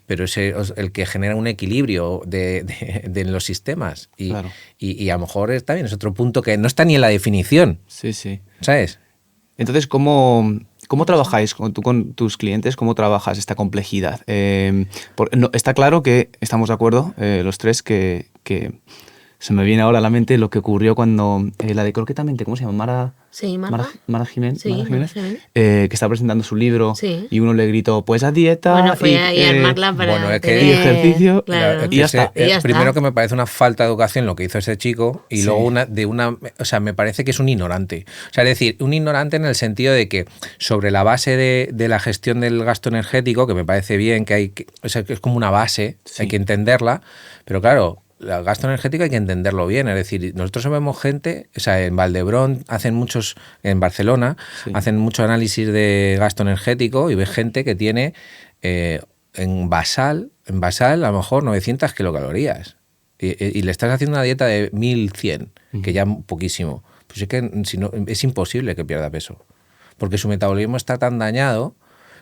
S2: pero es el que genera un equilibrio de los sistemas. Y a lo mejor también es otro punto que no está ni en la definición.
S3: Sí, sí.
S2: ¿Sabes?
S3: Entonces, ¿cómo trabajáis tú con tus clientes? ¿Cómo trabajas esta complejidad? Está claro que estamos de acuerdo los tres que se me viene ahora a la mente lo que ocurrió cuando la de Croquetamente, ¿cómo se llama? Mara Jiménez, que está presentando su libro y uno le gritó, pues a dieta.
S1: Bueno, fue ahí a armarla para
S3: y ejercicio.
S1: Claro.
S3: Y ya está.
S2: Primero que me parece una falta de educación lo que hizo ese chico y luego o sea, me parece que es un ignorante. O sea, es decir, un ignorante en el sentido de que sobre la base de la gestión del gasto energético, que me parece bien, o sea, que es como una base, hay que entenderla, pero claro, el gasto energético hay que entenderlo bien, es decir, nosotros vemos gente, o sea, en Valdebrón en Barcelona, hacen mucho análisis de gasto energético y ves gente que tiene en basal a lo mejor 900 kilocalorías y le estás haciendo una dieta de 1100, que ya poquísimo. Pues es que es imposible que pierda peso, porque su metabolismo está tan dañado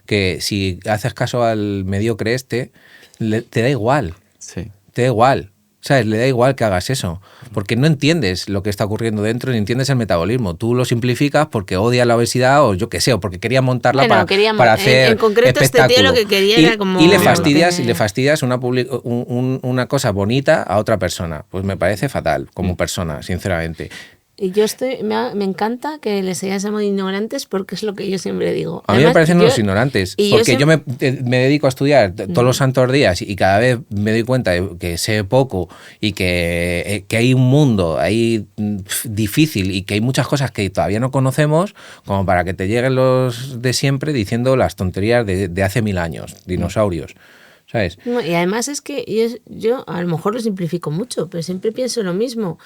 S2: que si haces caso al mediocre te da igual, te da igual. ¿Sabes? Le da igual que hagas eso, porque no entiendes lo que está ocurriendo dentro ni entiendes el metabolismo. Tú lo simplificas porque odias la obesidad o yo qué sé, o porque quería montarla para hacer
S1: en concreto
S2: espectáculo.
S1: Este tío lo que quería era como...
S2: Y le fastidias una cosa bonita a otra persona. Pues me parece fatal como persona, sinceramente.
S1: Y yo me encanta que les llamado ignorantes porque es lo que yo siempre digo.
S2: A mí me parecen unos ignorantes, porque yo me dedico a estudiar todos los santos días y cada vez me doy cuenta de que sé poco y que hay un mundo ahí difícil y que hay muchas cosas que todavía no conocemos como para que te lleguen los de siempre diciendo las tonterías de hace 1000 años, dinosaurios. ¿Sabes?
S1: Y además es que yo a lo mejor lo simplifico mucho, pero siempre pienso lo mismo.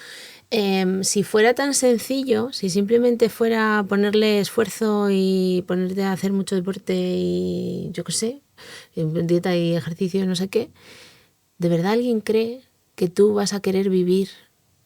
S1: Si fuera tan sencillo, si simplemente fuera ponerle esfuerzo y ponerte a hacer mucho deporte y yo qué sé, dieta y ejercicio, no sé qué, ¿de verdad alguien cree que tú vas a querer vivir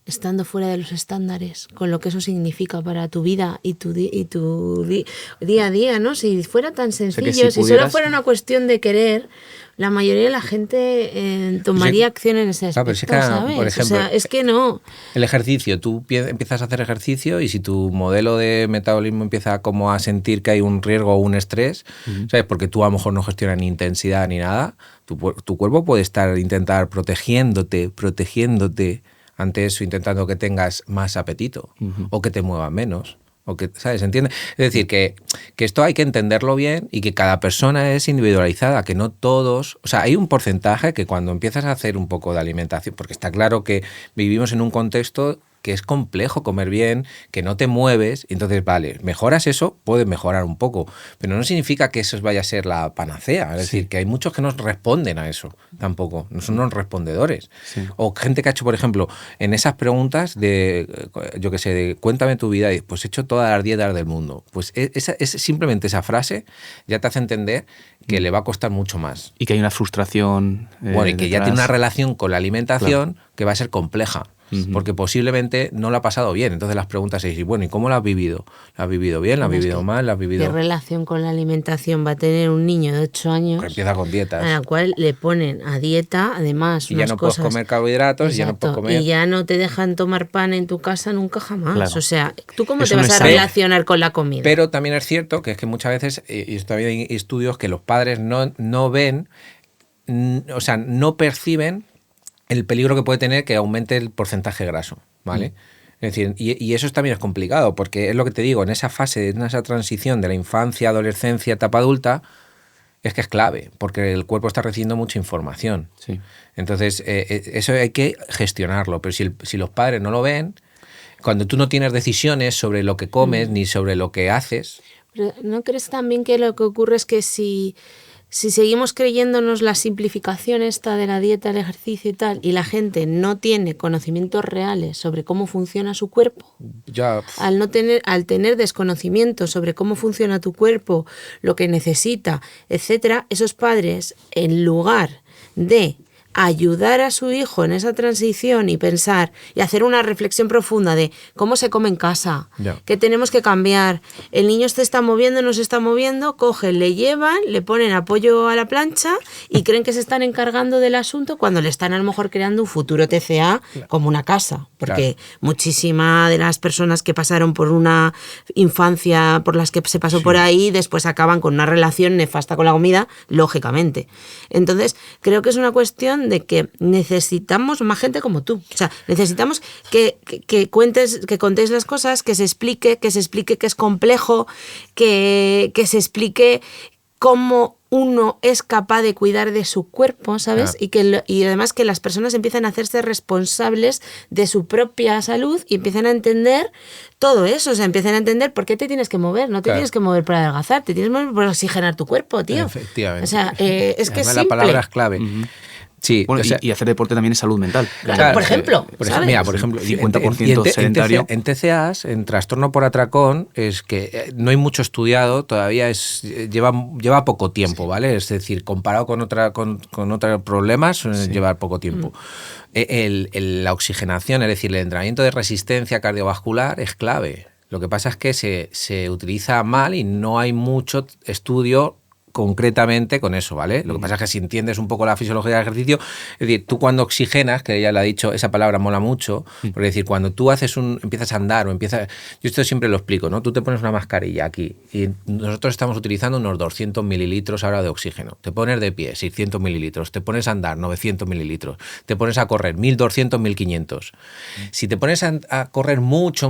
S1: estando fuera de los estándares, con lo que eso significa para tu vida y tu día a día, ¿no? Si fuera tan sencillo, o sea, si solo fuera una cuestión de querer, la mayoría de la gente tomaría acción en ese aspecto, ¿sabes?
S2: Por ejemplo,
S1: o sea, es que no.
S2: El ejercicio, tú empiezas a hacer ejercicio y si tu modelo de metabolismo empieza como a sentir que hay un riesgo o un estrés, ¿sabes? Porque tú a lo mejor no gestionas ni intensidad ni nada, tu cuerpo puede intentar protegiéndote ante eso, intentando que tengas más apetito o que te muevas menos. O que, ¿sabes? ¿Entiendes? Es decir, que esto hay que entenderlo bien y que cada persona es individualizada, que no todos... O sea, hay un porcentaje que cuando empiezas a hacer un poco de alimentación, porque está claro que vivimos en un contexto que es complejo comer bien, que no te mueves, entonces vale, mejoras eso, puedes mejorar un poco, pero no significa que eso vaya a ser la panacea, es decir, que hay muchos que no responden a eso tampoco, no son los respondedores. Sí. O gente que ha hecho, por ejemplo, en esas preguntas de, yo qué sé, de cuéntame tu vida, y pues he hecho todas las dietas del mundo, pues simplemente esa frase ya te hace entender que le va a costar mucho más.
S3: Y que hay una frustración.
S2: Bueno, y que ya tiene una relación con la alimentación que va a ser compleja. Porque posiblemente no lo ha pasado bien. Entonces las preguntas es, bueno, ¿y cómo lo has vivido? ¿La has vivido bien? ¿La has vivido mal? ¿La has vivido...?
S1: ¿Qué relación con la alimentación va a tener un niño de 8 años?
S2: Que empieza con dietas.
S1: A la cual le ponen a dieta, además,
S2: y ya no puedes comer carbohidratos, exacto, y ya no puedes comer...
S1: Y ya no te dejan tomar pan en tu casa nunca jamás. Claro. O sea, ¿tú cómo te vas a relacionar con la comida?
S2: Pero también es cierto que es que muchas veces, y todavía hay estudios que los padres no ven, o sea, no perciben el peligro que puede tener que aumente el porcentaje graso, ¿vale? Es decir, y eso también es complicado, porque es lo que te digo, en esa fase, en esa transición de la infancia, adolescencia, etapa adulta, es que es clave, porque el cuerpo está recibiendo mucha información. Sí. Entonces, eso hay que gestionarlo, pero si los padres no lo ven, cuando tú no tienes decisiones sobre lo que comes ni sobre lo que haces...
S1: Pero ¿no crees también que lo que ocurre es que si seguimos creyéndonos la simplificación esta de la dieta, el ejercicio y tal, y la gente no tiene conocimientos reales sobre cómo funciona su cuerpo, al tener desconocimiento sobre cómo funciona tu cuerpo, lo que necesita, etcétera, esos padres, en lugar de ayudar a su hijo en esa transición y pensar y hacer una reflexión profunda de cómo se come en casa, qué tenemos que cambiar, el niño se está moviendo, no se está moviendo, cogen, le llevan, le ponen apoyo a la plancha y creen que se están encargando del asunto cuando le están a lo mejor creando un futuro TCA como una casa, porque muchísimas de las personas que pasaron por una infancia por las que se pasó por ahí después acaban con una relación nefasta con la comida, lógicamente. Entonces creo que es una cuestión de que necesitamos más gente como tú. O sea, necesitamos que contéis las cosas, que se explique que es complejo, que se explique cómo uno es capaz de cuidar de su cuerpo, ¿sabes? Y además que las personas empiezan a hacerse responsables de su propia salud y empiezan a entender todo eso. O sea, empiezan a entender por qué te tienes que mover. No te tienes que mover para adelgazar, te tienes que mover para oxigenar tu cuerpo, tío.
S2: Efectivamente.
S1: O sea, es que es simple.
S2: La palabra es clave. Sí,
S3: bueno, o sea, y hacer deporte también es salud mental.
S1: Claro, por ejemplo.
S2: Mira, por ejemplo,
S3: 50% sedentario.
S2: En TCAs, en trastorno por atracón, es que no hay mucho estudiado, todavía lleva poco tiempo, ¿vale? Es decir, comparado con otros problemas, lleva poco tiempo. La oxigenación, es decir, el entrenamiento de resistencia cardiovascular es clave. Lo que pasa es que se utiliza mal y no hay mucho estudio concretamente con eso, ¿vale? Lo que pasa es que si entiendes un poco la fisiología del ejercicio, es decir, tú cuando oxigenas, que ella lo ha dicho, esa palabra mola mucho, porque es decir, cuando tú empiezas a andar yo esto siempre lo explico, ¿no? Tú te pones una mascarilla aquí y nosotros estamos utilizando unos 200 mililitros ahora de oxígeno. Te pones de pie, 600 mililitros. Te pones a andar, 900 mililitros. Te pones a correr, 1200, 1500. Si te pones a correr mucho,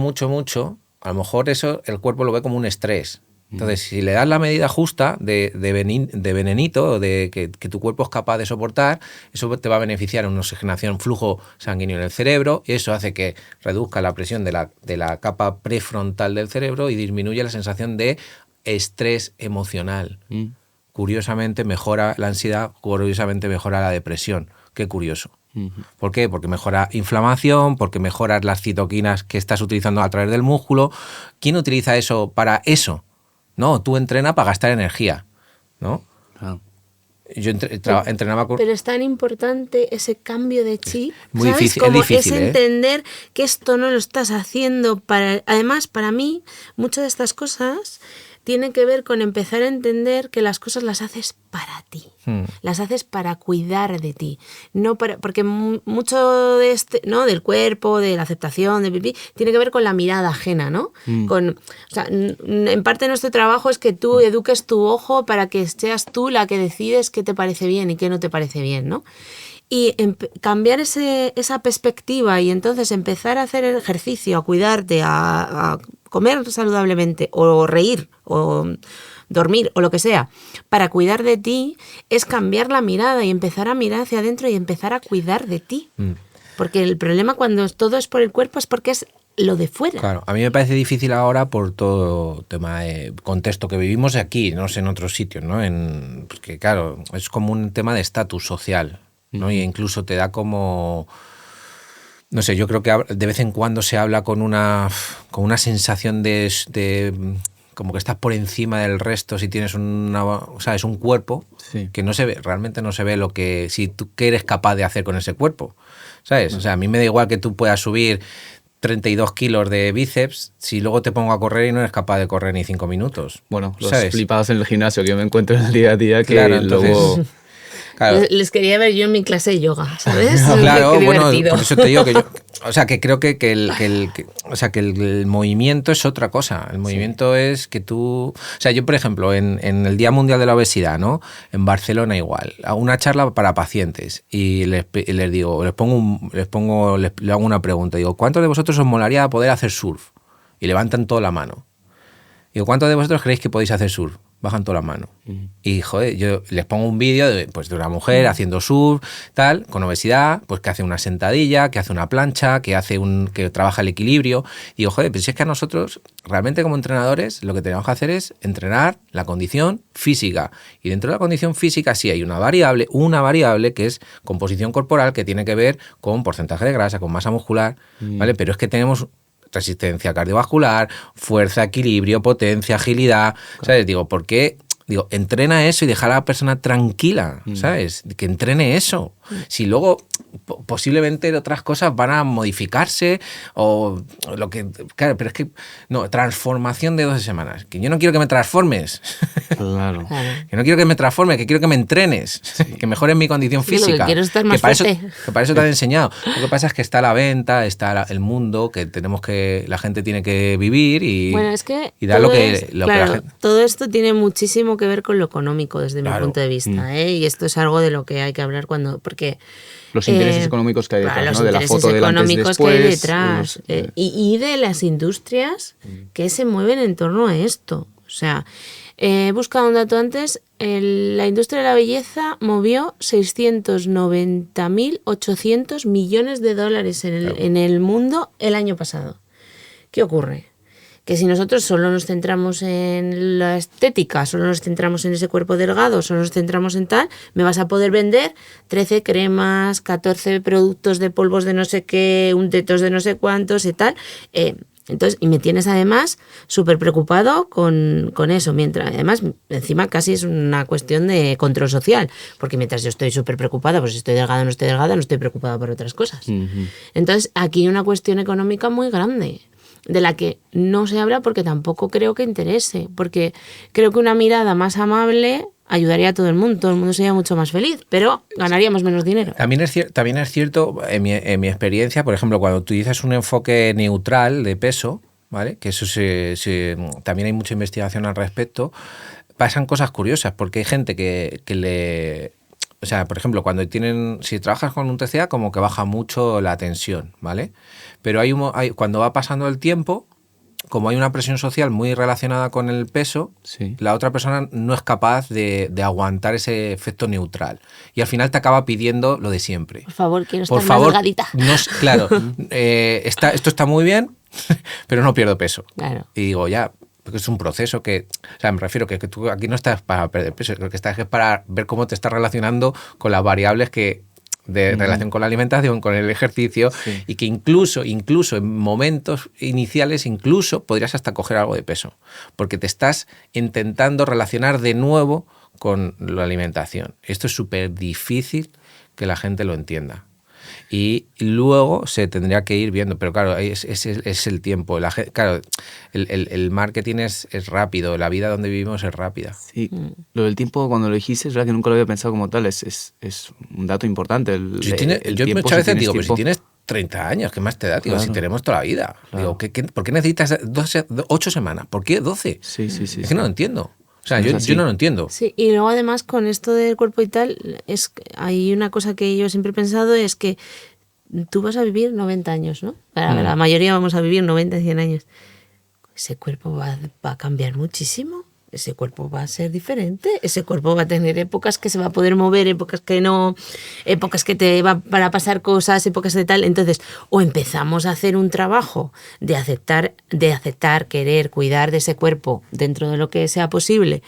S2: a lo mejor eso el cuerpo lo ve como un estrés. Entonces, si le das la medida justa de venenito, de que tu cuerpo es capaz de soportar, eso te va a beneficiar en una oxigenación, flujo sanguíneo en el cerebro, y eso hace que reduzca la presión de la capa prefrontal del cerebro y disminuye la sensación de estrés emocional. Curiosamente mejora la ansiedad, curiosamente mejora la depresión. Qué curioso. ¿Por qué? Porque mejora inflamación, porque mejoras las citoquinas que estás utilizando a través del músculo. ¿Quién utiliza eso para eso? No, tú entrenas para gastar energía, ¿no? Claro. Yo entrenaba con...
S1: Pero es tan importante ese cambio de chip,
S2: muy
S1: ¿sabes?
S2: Difícil,
S1: como
S2: es difícil,
S1: es entender que esto no lo estás haciendo para... Además, para mí, muchas de estas cosas tienen que ver con empezar a entender que las cosas las haces para ti, las haces para cuidar de ti, no para, porque mucho de ¿no? del cuerpo, de la aceptación, de pipí, tiene que ver con la mirada ajena, ¿no? O sea, en parte nuestro trabajo es que tú eduques tu ojo para que seas tú la que decides qué te parece bien y qué no te parece bien, ¿no? Y cambiar esa perspectiva y entonces empezar a hacer ejercicio, a cuidarte, a comer saludablemente o reír o dormir o lo que sea, para cuidar de ti, es cambiar la mirada y empezar a mirar hacia adentro y empezar a cuidar de ti. Porque el problema cuando todo es por el cuerpo es porque es lo de fuera.
S2: Claro, a mí me parece difícil ahora por todo tema de contexto que vivimos aquí, no sé, en otros sitios, ¿no? Porque claro, es como un tema de estatus social, ¿no? Y incluso te da como... No sé, yo creo que de vez en cuando se habla con una sensación de como que estás por encima del resto si tienes ¿sabes? Un cuerpo que no se ve, realmente no se ve si tú qué eres capaz de hacer con ese cuerpo, ¿sabes? O sea, a mí me da igual que tú puedas subir 32 kilos de bíceps si luego te pongo a correr y no eres capaz de correr ni 5 minutos.
S3: Bueno, los
S2: ¿sabes?
S3: flipados en el gimnasio que yo me encuentro en el día a día que
S2: claro, entonces,
S3: luego...
S2: Claro.
S1: Les quería ver yo en mi clase de yoga, ¿sabes?
S2: Claro,
S1: Qué
S2: bueno,
S1: divertido.
S2: por eso te digo que yo, o sea, que creo que el movimiento es otra cosa. El movimiento es que tú, o sea, yo por ejemplo en el Día Mundial de la Obesidad, ¿no? En Barcelona igual, hago una charla para pacientes y les digo, le hago una pregunta, digo, ¿cuántos de vosotros os molaría poder hacer surf? Y levantan toda la mano. Digo, ¿cuántos de vosotros creéis que podéis hacer surf? Bajan toda la mano. Y, joder, yo les pongo un vídeo de una mujer haciendo surf, tal, con obesidad, pues que hace una sentadilla, que hace una plancha, que trabaja el equilibrio. Y digo, joder, pero si es que a nosotros, realmente como entrenadores, lo que tenemos que hacer es entrenar la condición física. Y dentro de la condición física sí hay una variable que es composición corporal, que tiene que ver con porcentaje de grasa, con masa muscular, ¿vale? Pero es que tenemos resistencia cardiovascular, fuerza, equilibrio, potencia, agilidad, ¿sabes? Digo, ¿por qué? Digo, entrena eso y deja a la persona tranquila, ¿sabes? Que entrene eso. Si luego posiblemente otras cosas van a modificarse o lo que... Claro, pero es que... No, transformación de 12 semanas. Que yo no quiero que me transformes.
S3: Claro.
S2: Que no quiero que me transformes, que quiero que me entrenes, que mejores mi condición física.
S1: Lo que quiero es estar más fuerte.
S2: Que para eso te han enseñado. Lo que pasa es que está la venta, está el mundo, que la gente tiene que vivir y,
S1: bueno, es que
S2: y dar lo que
S1: claro,
S2: la gente...
S1: todo esto tiene muchísimo que ver con lo económico desde mi punto de vista, ¿eh? Y esto es algo de lo que hay que hablar porque
S3: los intereses económicos que hay detrás,
S1: los
S3: ¿no? De la foto del antes y después,
S1: que hay detrás y de las industrias que se mueven en torno a esto. O sea, he buscado un dato antes, la industria de la belleza movió 690.800 millones de dólares en el mundo el año pasado. ¿Qué ocurre? Que si nosotros solo nos centramos en la estética, solo nos centramos en ese cuerpo delgado, solo nos centramos en tal, me vas a poder vender 13 cremas, 14 productos de polvos de no sé qué, un tetos de no sé cuántos y tal. Entonces, y me tienes además súper preocupado con eso, mientras además encima casi es una cuestión de control social, porque mientras yo estoy súper preocupada, pues si estoy delgada, no estoy preocupada por otras cosas. Entonces, aquí hay una cuestión económica muy grande, de la que no se habla porque tampoco creo que interese, porque creo que una mirada más amable ayudaría a todo el mundo sería mucho más feliz, pero ganaríamos menos dinero.
S2: También es cierto, en mi experiencia, por ejemplo, cuando utilizas un enfoque neutral de peso, ¿vale? Que eso también hay mucha investigación al respecto, pasan cosas curiosas, porque hay gente o sea, por ejemplo, si trabajas con un TCA, como que baja mucho la tensión, ¿vale? Pero cuando va pasando el tiempo, como hay una presión social muy relacionada con el peso, la otra persona no es capaz de aguantar ese efecto neutral. Y al final te acaba pidiendo lo de siempre.
S1: Por favor, quiero estar más delgadita.
S2: Claro, esto está muy bien, pero no pierdo peso. Claro. Y digo, ya... Porque es un proceso o sea, me refiero que tú aquí no estás para perder peso, lo que estás es para ver cómo te estás relacionando con las variables de relación con la alimentación, con el ejercicio, y que incluso en momentos iniciales podrías hasta coger algo de peso, porque te estás intentando relacionar de nuevo con la alimentación. Esto es súper difícil que la gente lo entienda. Y luego se tendría que ir viendo, pero claro, es el tiempo. Claro, el marketing es rápido, la vida donde vivimos es rápida.
S3: Sí, lo del tiempo, cuando lo dijiste, es verdad que nunca lo había pensado como tal, es un dato importante.
S2: Yo muchas veces digo, pero si tienes 30 años, ¿qué más te da? Digo, si tenemos toda la vida. Claro. Digo, ¿por qué necesitas 8 semanas? ¿Por qué 12?
S3: Sí.
S2: Es que no lo entiendo. O sea, yo no lo entiendo. Sí,
S1: y luego además con esto del cuerpo y tal, hay una cosa que yo siempre he pensado, es que tú vas a vivir 90 años, ¿no? La mayoría vamos a vivir 90, 100 años. Ese cuerpo va a cambiar muchísimo. ese cuerpo va a ser diferente, ese cuerpo va a tener épocas que se va a poder mover, épocas que no, épocas que te va para pasar cosas, épocas de tal. Entonces, o empezamos a hacer un trabajo de aceptar, querer, cuidar de ese cuerpo dentro de lo que sea posible,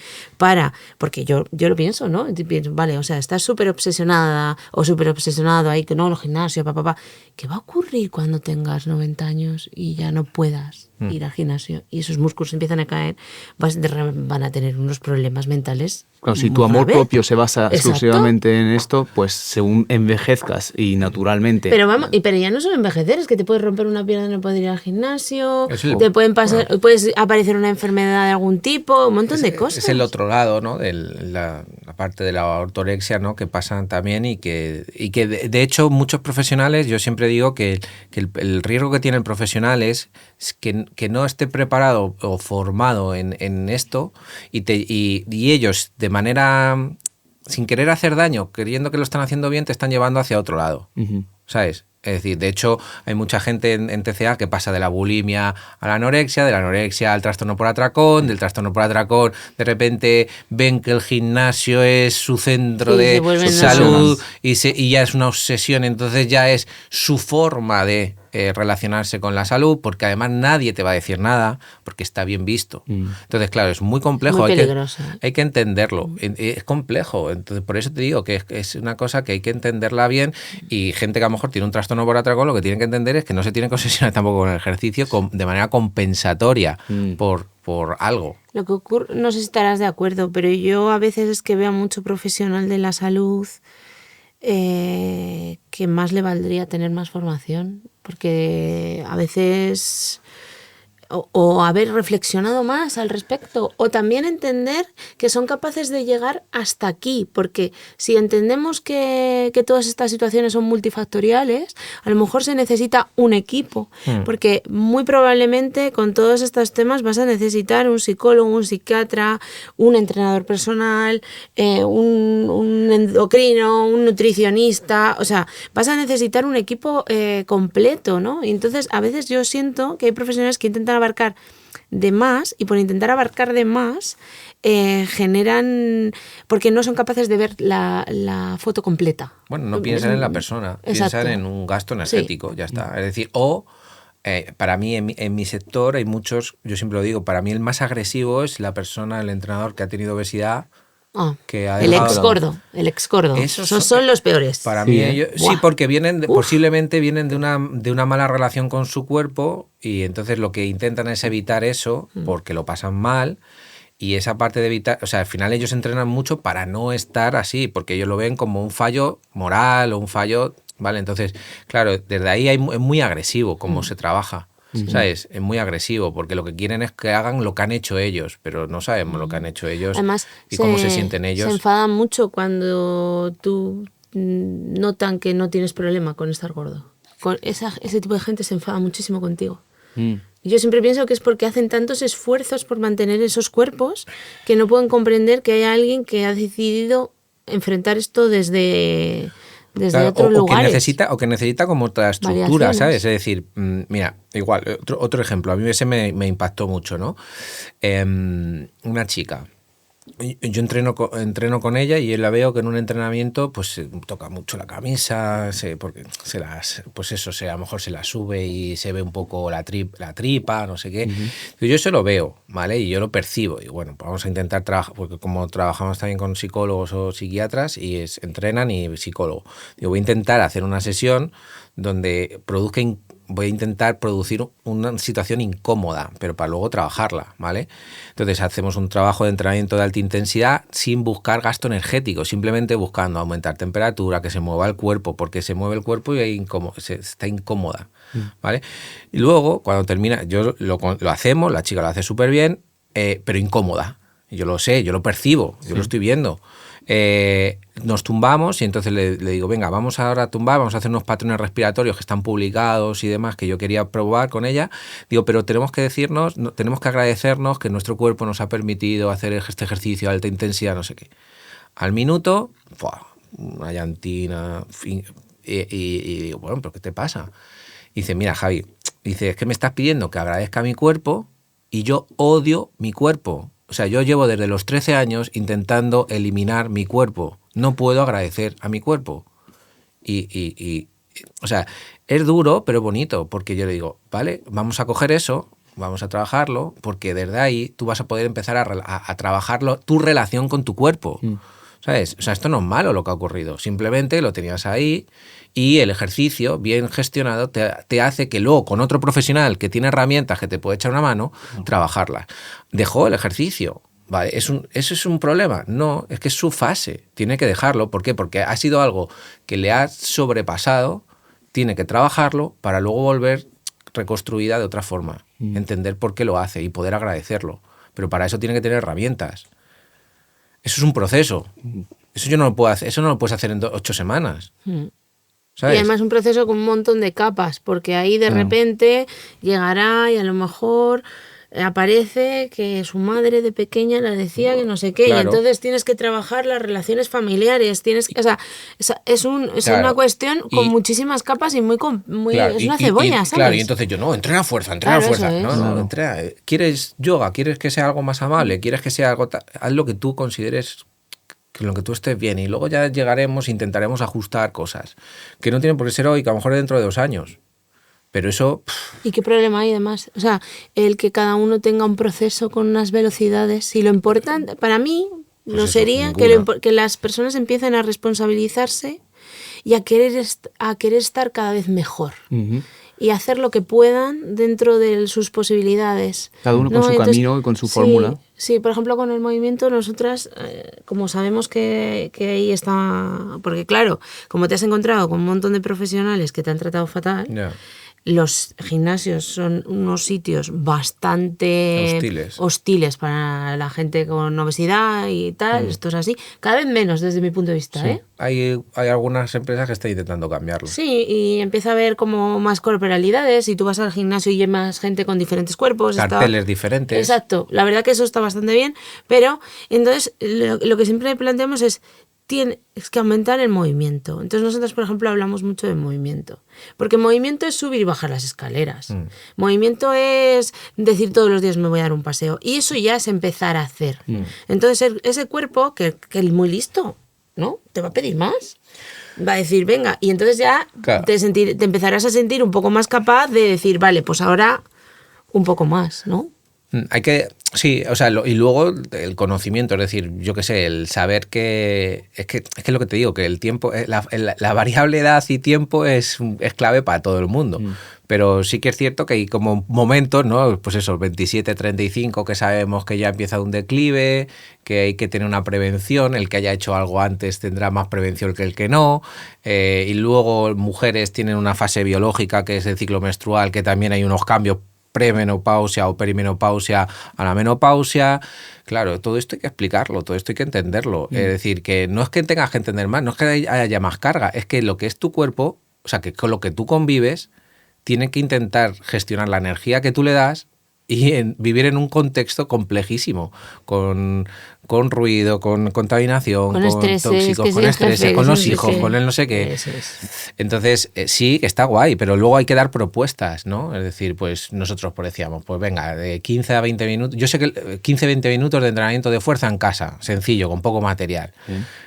S1: porque yo lo pienso, ¿no? Pienso, vale, o sea, estás súper obsesionada o súper obsesionado ahí, que no, el gimnasio, papá. ¿Qué va a ocurrir cuando tengas 90 años y ya no puedas ir al gimnasio y esos músculos empiezan a caer? Van a tener unos problemas mentales.
S3: Claro, si tu amor propio se basa
S1: Exacto.
S3: exclusivamente en esto, pues según envejezcas y naturalmente...
S1: Pero vamos, pero ya no solo envejecer, es que te puedes romper una pierna y no poder ir al gimnasio, te pueden pasar, puedes aparecer una enfermedad de algún tipo, un montón de cosas.
S2: Es el otro lado, ¿no? De la parte de la ortorexia, ¿no? Que pasan también y que de hecho muchos profesionales, yo siempre digo que el riesgo que tiene el profesional es que no esté preparado o formado en esto y ellos de manera sin querer hacer daño, creyendo que lo están haciendo bien, te están llevando hacia otro lado, ¿sabes? Es decir, de hecho, hay mucha gente en TCA que pasa de la bulimia a la anorexia, de la anorexia al trastorno por atracón, del trastorno por atracón, de repente ven que el gimnasio es su centro de salud y ya es una obsesión, entonces ya es su forma de relacionarse con la salud, porque además nadie te va a decir nada, porque está bien visto. Entonces, claro, es muy complejo,
S1: muy
S2: hay que entenderlo, es complejo, entonces por eso te digo que es una cosa que hay que entenderla bien, y gente que a lo mejor tiene un trastorno por atracón, lo que tienen que entender es que no se tiene que obsesionar tampoco con el ejercicio de manera compensatoria por algo.
S1: Lo que ocurre, no sé si estarás de acuerdo, pero yo a veces es que veo a mucho profesional de la salud que más le valdría tener más formación, porque a veces o haber reflexionado más al respecto, o también entender que son capaces de llegar hasta aquí, porque si entendemos que todas estas situaciones son multifactoriales, a lo mejor se necesita un equipo, porque muy probablemente con todos estos temas vas a necesitar un psicólogo, un psiquiatra, un entrenador personal, un endocrino, un nutricionista, o sea, vas a necesitar un equipo completo, ¿no? Y entonces a veces yo siento que hay profesionales que intentan abarcar de más, y por intentar abarcar de más generan, porque no son capaces de ver la foto completa.
S2: Bueno, no piensan en la persona, piensan en un gasto energético, ya está. Es decir, para mí en mi sector hay muchos, yo siempre lo digo, para mí el más agresivo es la persona, el entrenador que ha tenido obesidad.
S1: El ex gordo. Esos son los peores.
S2: Para mí ellos, sí, porque posiblemente vienen de una mala relación con su cuerpo, y entonces lo que intentan es evitar eso porque lo pasan mal, y esa parte de evitar, o sea, al final ellos entrenan mucho para no estar así, porque ellos lo ven como un fallo moral o un fallo, ¿vale? Entonces, claro, desde ahí es muy agresivo cómo se trabaja. ¿Sabes? Es muy agresivo, porque lo que quieren es que hagan lo que han hecho ellos, pero no sabemos lo que han hecho ellos.
S1: Además,
S2: y cómo se sienten ellos.
S1: Se enfadan mucho cuando tú notan que no tienes problema con estar gordo. Ese tipo de gente se enfada muchísimo contigo. Y yo siempre pienso que es porque hacen tantos esfuerzos por mantener esos cuerpos que no pueden comprender que hay alguien que ha decidido enfrentar esto desde otros lugares.
S2: Que necesita como otra estructura, ¿sabes? Es decir, mira, igual, otro ejemplo, a mí ese me impactó mucho, ¿no? Una chica. Yo entreno con ella, y yo la veo que en un entrenamiento pues se toca mucho la camisa, porque a lo mejor se la sube y se ve un poco la tripa, no sé qué. Yo eso lo veo, ¿vale? Y yo lo percibo. Y bueno, pues vamos a intentar trabajar, porque como trabajamos también con psicólogos o psiquiatras, y entrenan y psicólogo. Yo voy a intentar hacer una sesión donde voy a intentar producir una situación incómoda, pero para luego trabajarla, ¿vale? Entonces hacemos un trabajo de entrenamiento de alta intensidad sin buscar gasto energético, simplemente buscando aumentar temperatura, que se mueva el cuerpo, porque se mueve el cuerpo y está incómoda, ¿vale? Y luego, cuando termina, lo hacemos, la chica lo hace súper bien, pero incómoda. Yo lo sé, yo lo percibo, yo lo estoy viendo. Nos tumbamos, y entonces le digo, venga, vamos ahora a tumbar, vamos a hacer unos patrones respiratorios que están publicados y demás, que yo quería probar con ella. Digo, pero tenemos que agradecernos que nuestro cuerpo nos ha permitido hacer este ejercicio de alta intensidad, no sé qué. Al minuto, una llantina, y digo, bueno, ¿pero qué te pasa? Y dice, mira, Javi, es que me estás pidiendo que agradezca a mi cuerpo, y yo odio mi cuerpo. O sea, yo llevo desde los 13 años intentando eliminar mi cuerpo. No puedo agradecer a mi cuerpo. O sea, es duro, pero bonito, porque yo le digo, vale, vamos a coger eso, vamos a trabajarlo, porque desde ahí tú vas a poder empezar a trabajarlo, tu relación con tu cuerpo. ¿Sabes? O sea, esto no es malo lo que ha ocurrido. Simplemente lo tenías ahí y el ejercicio bien gestionado te hace que luego con otro profesional que tiene herramientas que te puede echar una mano, trabajarlas. Dejó el ejercicio. Vale, ¿eso es un problema? No, es que es su fase. Tiene que dejarlo. ¿Por qué? Porque ha sido algo que le ha sobrepasado, tiene que trabajarlo para luego volver reconstruida de otra forma. Entender por qué lo hace y poder agradecerlo. Pero para eso tiene que tener herramientas. Eso es un proceso. Eso yo no lo puedo hacer. Eso no lo puedes hacer en 8 semanas. ¿Sabes?
S1: Y además un proceso con un montón de capas, porque ahí de repente llegará y a lo mejor aparece que su madre de pequeña le decía que no sé qué,
S2: Claro.
S1: y entonces tienes que trabajar las relaciones familiares, o sea, es
S2: Claro.
S1: una cuestión con
S2: Y-
S1: muchísimas capas y muy
S2: Claro,
S1: es una cebolla, ¿sabes?
S2: Claro, y entonces yo, no, entrena fuerza.
S1: Claro,
S2: No,
S1: eso es.
S2: no, entrena. ¿Quieres yoga? ¿Quieres que sea algo más amable? ¿Quieres que sea algo... Haz lo que tú consideres, que lo que tú estés bien, y luego ya llegaremos, intentaremos ajustar cosas. Que no tienen por qué ser hoy, que a lo mejor es dentro de 2 años. Pero eso...
S1: ¿Y qué problema hay además? O sea, el que cada uno tenga un proceso con unas velocidades. Si lo importante, para mí,
S2: Pues
S1: no
S2: eso,
S1: sería
S2: ninguna.
S1: que las personas empiecen a responsabilizarse y a querer estar cada vez mejor. Y hacer lo que puedan dentro de sus posibilidades.
S3: Cada uno con su camino y con su fórmula.
S1: Sí, por ejemplo, con el movimiento, nosotras, como sabemos que ahí está... Porque claro, como te has encontrado con un montón de profesionales que te han tratado fatal...
S2: Ya.
S1: Los gimnasios son unos sitios bastante hostiles para la gente con obesidad y tal. Esto es así. Cada vez menos desde mi punto de vista,
S2: Sí.
S1: ¿eh?
S2: Hay algunas empresas que están intentando cambiarlo.
S1: Sí, y empieza a haber como más corporalidades y tú vas al gimnasio y hay más gente con diferentes cuerpos.
S2: Carteles diferentes.
S1: Exacto. La verdad que eso está bastante bien, pero entonces lo que siempre planteamos es tienes que aumentar el movimiento. Entonces nosotros, por ejemplo, hablamos mucho de movimiento. Porque movimiento es subir y bajar las escaleras. Movimiento es decir todos los días me voy a dar un paseo. Y eso ya es empezar a hacer. Entonces ese cuerpo, que es muy listo, ¿no? Te va a pedir más. Va a decir, venga. Y entonces ya
S2: Claro.
S1: te empezarás a sentir un poco más capaz de decir, vale, pues ahora un poco más, ¿no?
S2: Hay que, sí, o sea, y luego el conocimiento, es decir, yo qué sé, el saber que es lo que te digo, que el tiempo, la variable edad y tiempo es clave para todo el mundo. Pero sí que es cierto que hay como momentos, ¿no? Pues eso, 27, 35, que sabemos que ya empieza un declive, que hay que tener una prevención, el que haya hecho algo antes tendrá más prevención que el que no, y luego mujeres tienen una fase biológica que es el ciclo menstrual, que también hay unos cambios premenopausia o perimenopausia a la menopausia. Claro, todo esto hay que explicarlo, todo esto hay que entenderlo. Es decir, que no es que tengas que entender más, no es que haya más carga, es que lo que es tu cuerpo, o sea, que con lo que tú convives, tiene que intentar gestionar la energía que tú le das y vivir en un contexto complejísimo, con ruido, con contaminación, con tóxicos, con estrés, con los hijos, con el no sé qué.
S1: Eso es.
S2: Entonces, sí, que está guay, pero luego hay que dar propuestas, ¿no? Es decir, pues nosotros decíamos, pues venga, de 15 a 20 minutos, yo sé que 15-20 minutos de entrenamiento de fuerza en casa, sencillo, con poco material.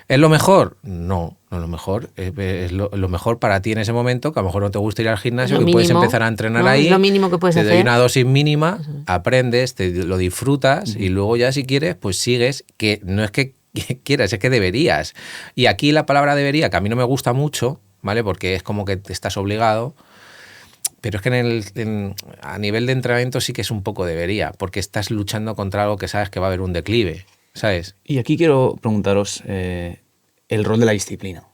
S2: ¿Es lo mejor? No, no es lo mejor. Es lo mejor para ti en ese momento, que a lo mejor no te gusta ir al gimnasio, que puedes empezar a entrenar ahí.
S1: Es lo mínimo que puedes
S2: te
S1: hacer.
S2: doy una dosis mínima, aprendes, lo disfrutas y luego ya si quieres, pues sigues, que no es que quieras, es que deberías. Y aquí la palabra debería, que a mí no me gusta mucho, ¿vale? Porque es como que te estás obligado, pero es que a nivel de entrenamiento sí que es un poco debería, porque estás luchando contra algo que sabes que va a haber un declive, ¿sabes?
S3: Y aquí quiero preguntaros el rol de la disciplina.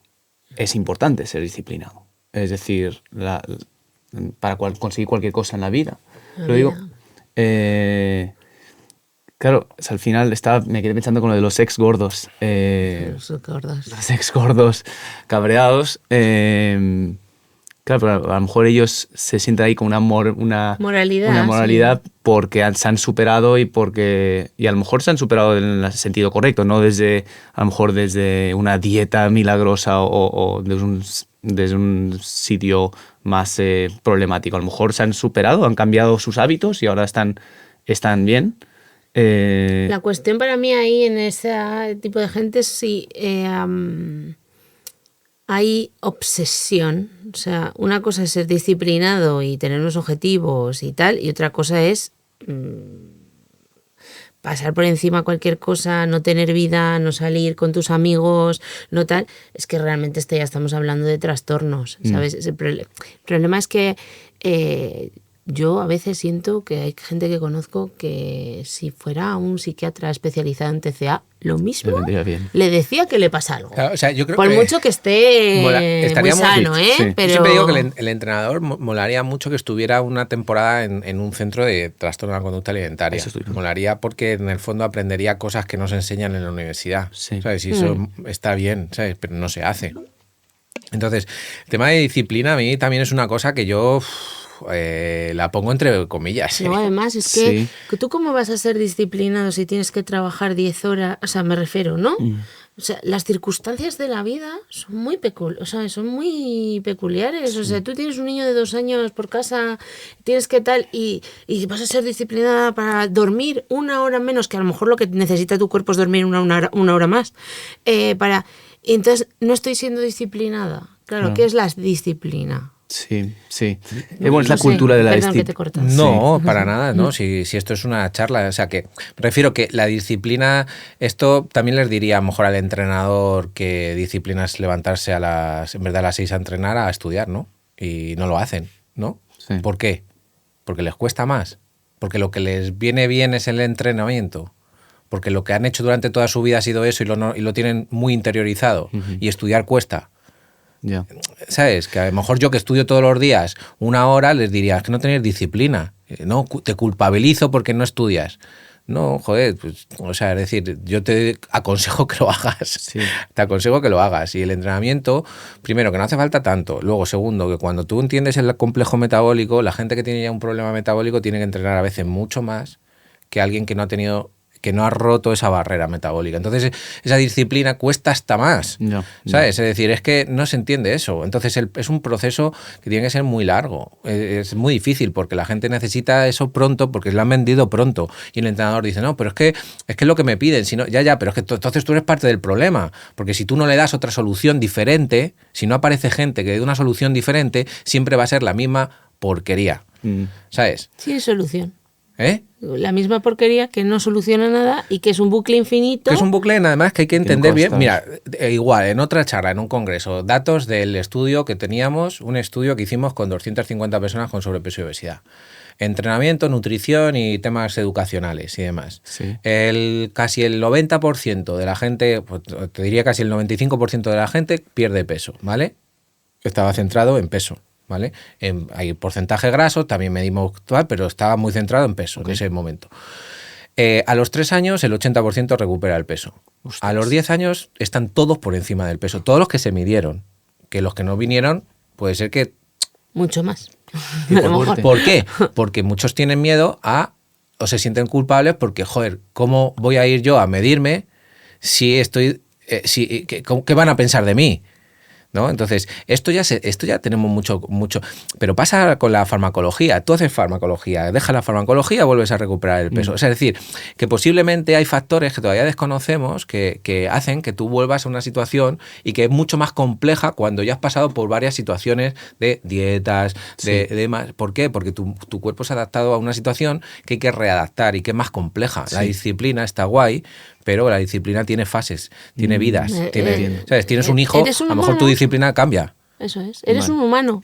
S3: Es importante ser disciplinado. Es decir, para conseguir cualquier cosa en la vida. Lo digo. Claro, al final me quedé pensando con lo de los ex gordos.
S1: Los gordos.
S3: Los ex gordos cabreados. Claro, pero a lo mejor ellos se sienten ahí con una moralidad
S1: sí.
S3: porque se han superado y a lo mejor se han superado en el sentido correcto, no a lo mejor desde una dieta milagrosa o desde un sitio más problemático. A lo mejor se han superado, han cambiado sus hábitos y ahora están bien.
S1: La cuestión para mí ahí en ese tipo de gente es si hay obsesión. O sea, una cosa es ser disciplinado y tener unos objetivos y tal, y otra cosa es pasar por encima cualquier cosa, no tener vida, no salir con tus amigos, no tal. Es que realmente ya estamos hablando de trastornos, ¿sabes? El problema es que yo a veces siento que hay gente que conozco que si fuera un psiquiatra especializado en TCA, lo mismo le decía que le pasa algo.
S2: Claro, o sea, yo creo
S1: por
S2: que
S1: mucho que esté muy sano, ¿eh?
S3: Sí.
S1: Pero...
S2: Yo siempre digo que el entrenador molaría mucho que estuviera una temporada en un centro de trastorno de la conducta alimentaria. Molaría porque en el fondo aprendería cosas que no se enseñan en la universidad.
S3: Sí.
S2: ¿Sabes? Y eso está bien, ¿sabes? Pero no se hace. Entonces, el tema de disciplina a mí también es una cosa que yo la pongo entre comillas.
S1: No, además es que tú cómo vas a ser disciplinado si tienes que trabajar 10 horas, o sea, me refiero, ¿no? O sea, las circunstancias de la vida son muy peculiares. O sea, tú tienes un niño de 2 años por casa, tienes que tal, y vas a ser disciplinada para dormir 1 hora menos, que a lo mejor lo que necesita tu cuerpo es dormir una hora más. Y entonces, no estoy siendo disciplinada. Claro, ¿qué es la disciplina?
S3: Sí. Bueno, es la cultura de la disciplina.
S2: No, para nada, ¿no? Si esto es una charla, o sea que refiero que la disciplina, esto también les diría a lo mejor al entrenador que disciplina es levantarse en vez de a las 6 a entrenar, a estudiar, ¿no? Y no lo hacen, ¿no?
S3: Sí.
S2: ¿Por qué? Porque les cuesta más, porque lo que les viene bien es el entrenamiento, porque lo que han hecho durante toda su vida ha sido eso y lo tienen muy interiorizado, y estudiar cuesta.
S3: Yeah.
S2: ¿Sabes? Que a lo mejor yo que estudio todos los días 1 hora les diría, es que no tenéis disciplina, no, te culpabilizo porque no estudias. No, joder, pues, o sea, es decir, yo te aconsejo que lo hagas. Sí. Te aconsejo que lo hagas. Y el entrenamiento, primero, que no hace falta tanto. Luego, segundo, que cuando tú entiendes el complejo metabólico, la gente que tiene ya un problema metabólico tiene que entrenar a veces mucho más que alguien que no ha roto esa barrera metabólica. Entonces, esa disciplina cuesta hasta más, ¿sabes? Es decir, es que no se entiende eso. Entonces, es un proceso que tiene que ser muy largo. Es muy difícil porque la gente necesita eso pronto porque lo han vendido pronto. Y el entrenador dice, no, pero es que es lo que me piden. Si no, pero es que entonces tú eres parte del problema. Porque si tú no le das otra solución diferente, si no aparece gente que dé una solución diferente, siempre va a ser la misma porquería. ¿Sabes?
S1: Sí, es solución. La misma porquería que no soluciona nada y que es un bucle infinito.
S2: Que es un bucle, además, que hay que entender bien. Mira, igual, en otra charla, en un congreso, datos del estudio que teníamos, un estudio que hicimos con 250 personas con sobrepeso y obesidad. Entrenamiento, nutrición y temas educacionales y demás. Sí. Casi el 90% de la gente, pues, te diría casi el 95% de la gente pierde peso, ¿vale? Estaba centrado en peso. ¿Vale? Hay porcentaje graso, también medimos, pero estaba muy centrado en peso en ese momento. A los 3 años el 80% recupera el peso. Ostras. A los 10 años están todos por encima del peso. Todos los que se midieron. Que los que no vinieron, puede ser que...
S1: Mucho más.
S2: ¿Por qué? Porque muchos tienen miedo o se sienten culpables porque, joder, ¿cómo voy a ir yo a medirme si estoy... ¿qué van a pensar de mí? ¿No? Entonces, esto ya tenemos mucho, pero pasa con la farmacología. Tú haces farmacología, dejas la farmacología, vuelves a recuperar el peso. O sea, es decir, que posiblemente hay factores que todavía desconocemos que hacen que tú vuelvas a una situación y que es mucho más compleja cuando ya has pasado por varias situaciones de dietas, de más. ¿Por qué? Porque tu cuerpo se ha adaptado a una situación que hay que readaptar y que es más compleja. Sí. La disciplina está guay, pero la disciplina tiene fases, tiene vidas. ¿Sabes? Tienes un hijo, a lo mejor tu disciplina cambia.
S1: Eso es. Eres un humano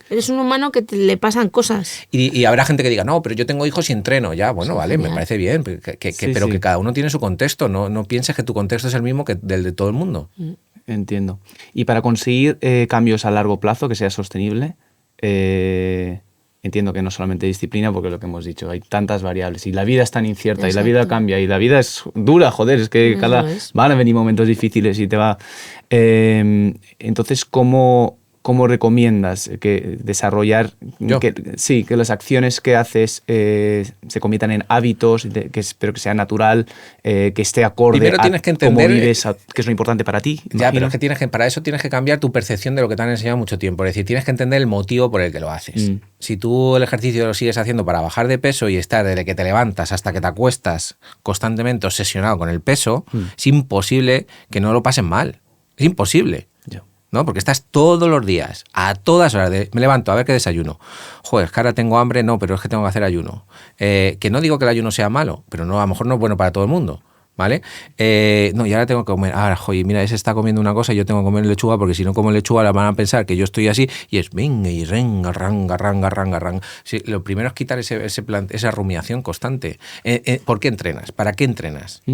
S1: que le pasan cosas.
S2: Y habrá gente que diga, no, pero yo tengo hijos y entreno. Ya, bueno, vale, genial. Me parece bien, pero que cada uno tiene su contexto. No pienses que tu contexto es el mismo que del de todo el mundo.
S3: Entiendo. Y para conseguir cambios a largo plazo, que sea sostenible, entiendo que no solamente disciplina, porque lo que hemos dicho, hay tantas variables y la vida es tan incierta. Exacto. Y la vida cambia y la vida es dura, joder, es que van a venir momentos difíciles y te va... entonces, ¿cómo ¿cómo recomiendas que desarrollar que las acciones que haces se conviertan en hábitos, pero que sea natural, que esté acorde
S2: tienes que entender,
S3: cómo vives, que es lo importante para ti?
S2: Ya, pero es que para eso tienes que cambiar tu percepción de lo que te han enseñado mucho tiempo. Es decir, tienes que entender el motivo por el que lo haces. Si tú el ejercicio lo sigues haciendo para bajar de peso y estar desde que te levantas hasta que te acuestas constantemente obsesionado con el peso, es imposible que no lo pasen mal. Es imposible. ¿No? Porque estás todos los días, a todas horas, me levanto a ver qué desayuno. Joder, es que ahora tengo hambre, no, pero es que tengo que hacer ayuno. Que no digo que el ayuno sea malo, pero no, a lo mejor no es bueno para todo el mundo, ¿vale? No, y ahora tengo que comer, joder, mira, ese está comiendo una cosa y yo tengo que comer lechuga, porque si no como lechuga la van a pensar que yo estoy así, y es venga y renga, ranga. Sí, lo primero es quitar esa rumiación constante. ¿Por qué entrenas? ¿Para qué entrenas?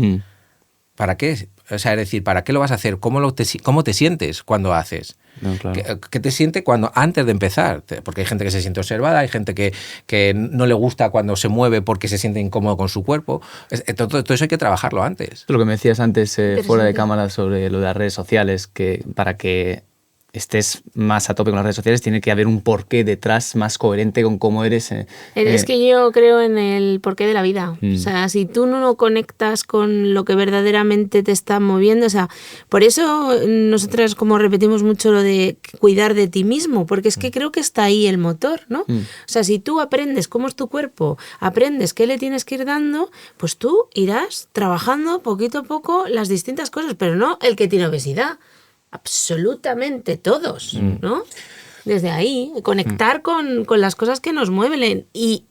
S2: ¿Para qué? O sea, es decir, ¿para qué lo vas a hacer? ¿Cómo te sientes cuando haces?
S3: No, claro.
S2: ¿Qué te siente antes de empezar? Porque hay gente que se siente observada, hay gente que no le gusta cuando se mueve porque se siente incómodo con su cuerpo. Todo eso hay que trabajarlo antes.
S3: Lo que me decías antes fuera de cámara sobre lo de las redes sociales, que para que estés más a tope con las redes sociales tiene que haber un porqué detrás más coherente con cómo eres.
S1: Es que yo creo en el porqué de la vida. O sea, si tú no conectas con lo que verdaderamente te está moviendo, o sea, por eso nosotras como repetimos mucho lo de cuidar de ti mismo, porque es que creo que está ahí el motor, ¿no? O sea, si tú aprendes cómo es tu cuerpo, aprendes qué le tienes que ir dando, pues tú irás trabajando poquito a poco las distintas cosas, pero no el que tiene obesidad. Absolutamente todos, ¿no? Desde ahí, conectar con las cosas que nos mueven y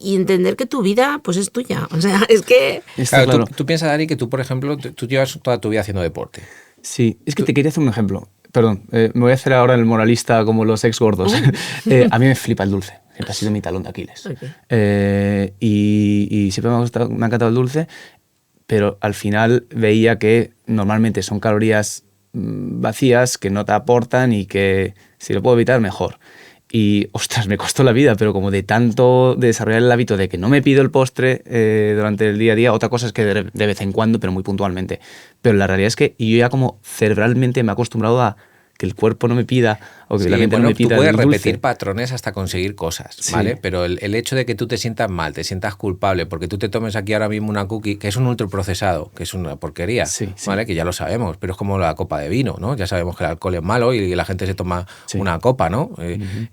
S1: entender que tu vida pues es tuya. O sea, es que...
S2: Claro. Tú piensas, Dani, que tú, por ejemplo, tú llevas toda tu vida haciendo deporte.
S3: Sí, es que te quería hacer un ejemplo. Perdón, me voy a hacer ahora el moralista como los ex gordos. A mí me flipa el dulce. Siempre ha sido mi talón de Aquiles. Okay. Y siempre me ha encantado el dulce, pero al final veía que normalmente son calorías vacías que no te aportan y que si lo puedo evitar mejor. Y ostras, me costó la vida, pero como de tanto de desarrollar el hábito de que no me pido el postre durante el día a día, otra cosa es que de vez en cuando, pero muy puntualmente. Pero la realidad es que yo ya como cerebralmente me he acostumbrado a que el cuerpo no me pida o que la mente no me pida.
S2: Tú puedes
S3: el dulce.
S2: repetir patrones hasta conseguir cosas, ¿vale? Sí. Pero el hecho de que tú te sientas mal, te sientas culpable, porque tú te tomes aquí ahora mismo una cookie, que es un ultraprocesado, que es una porquería, ¿vale? Que ya lo sabemos, pero es como la copa de vino, ¿no? Ya sabemos que el alcohol es malo y la gente se toma una copa, ¿no?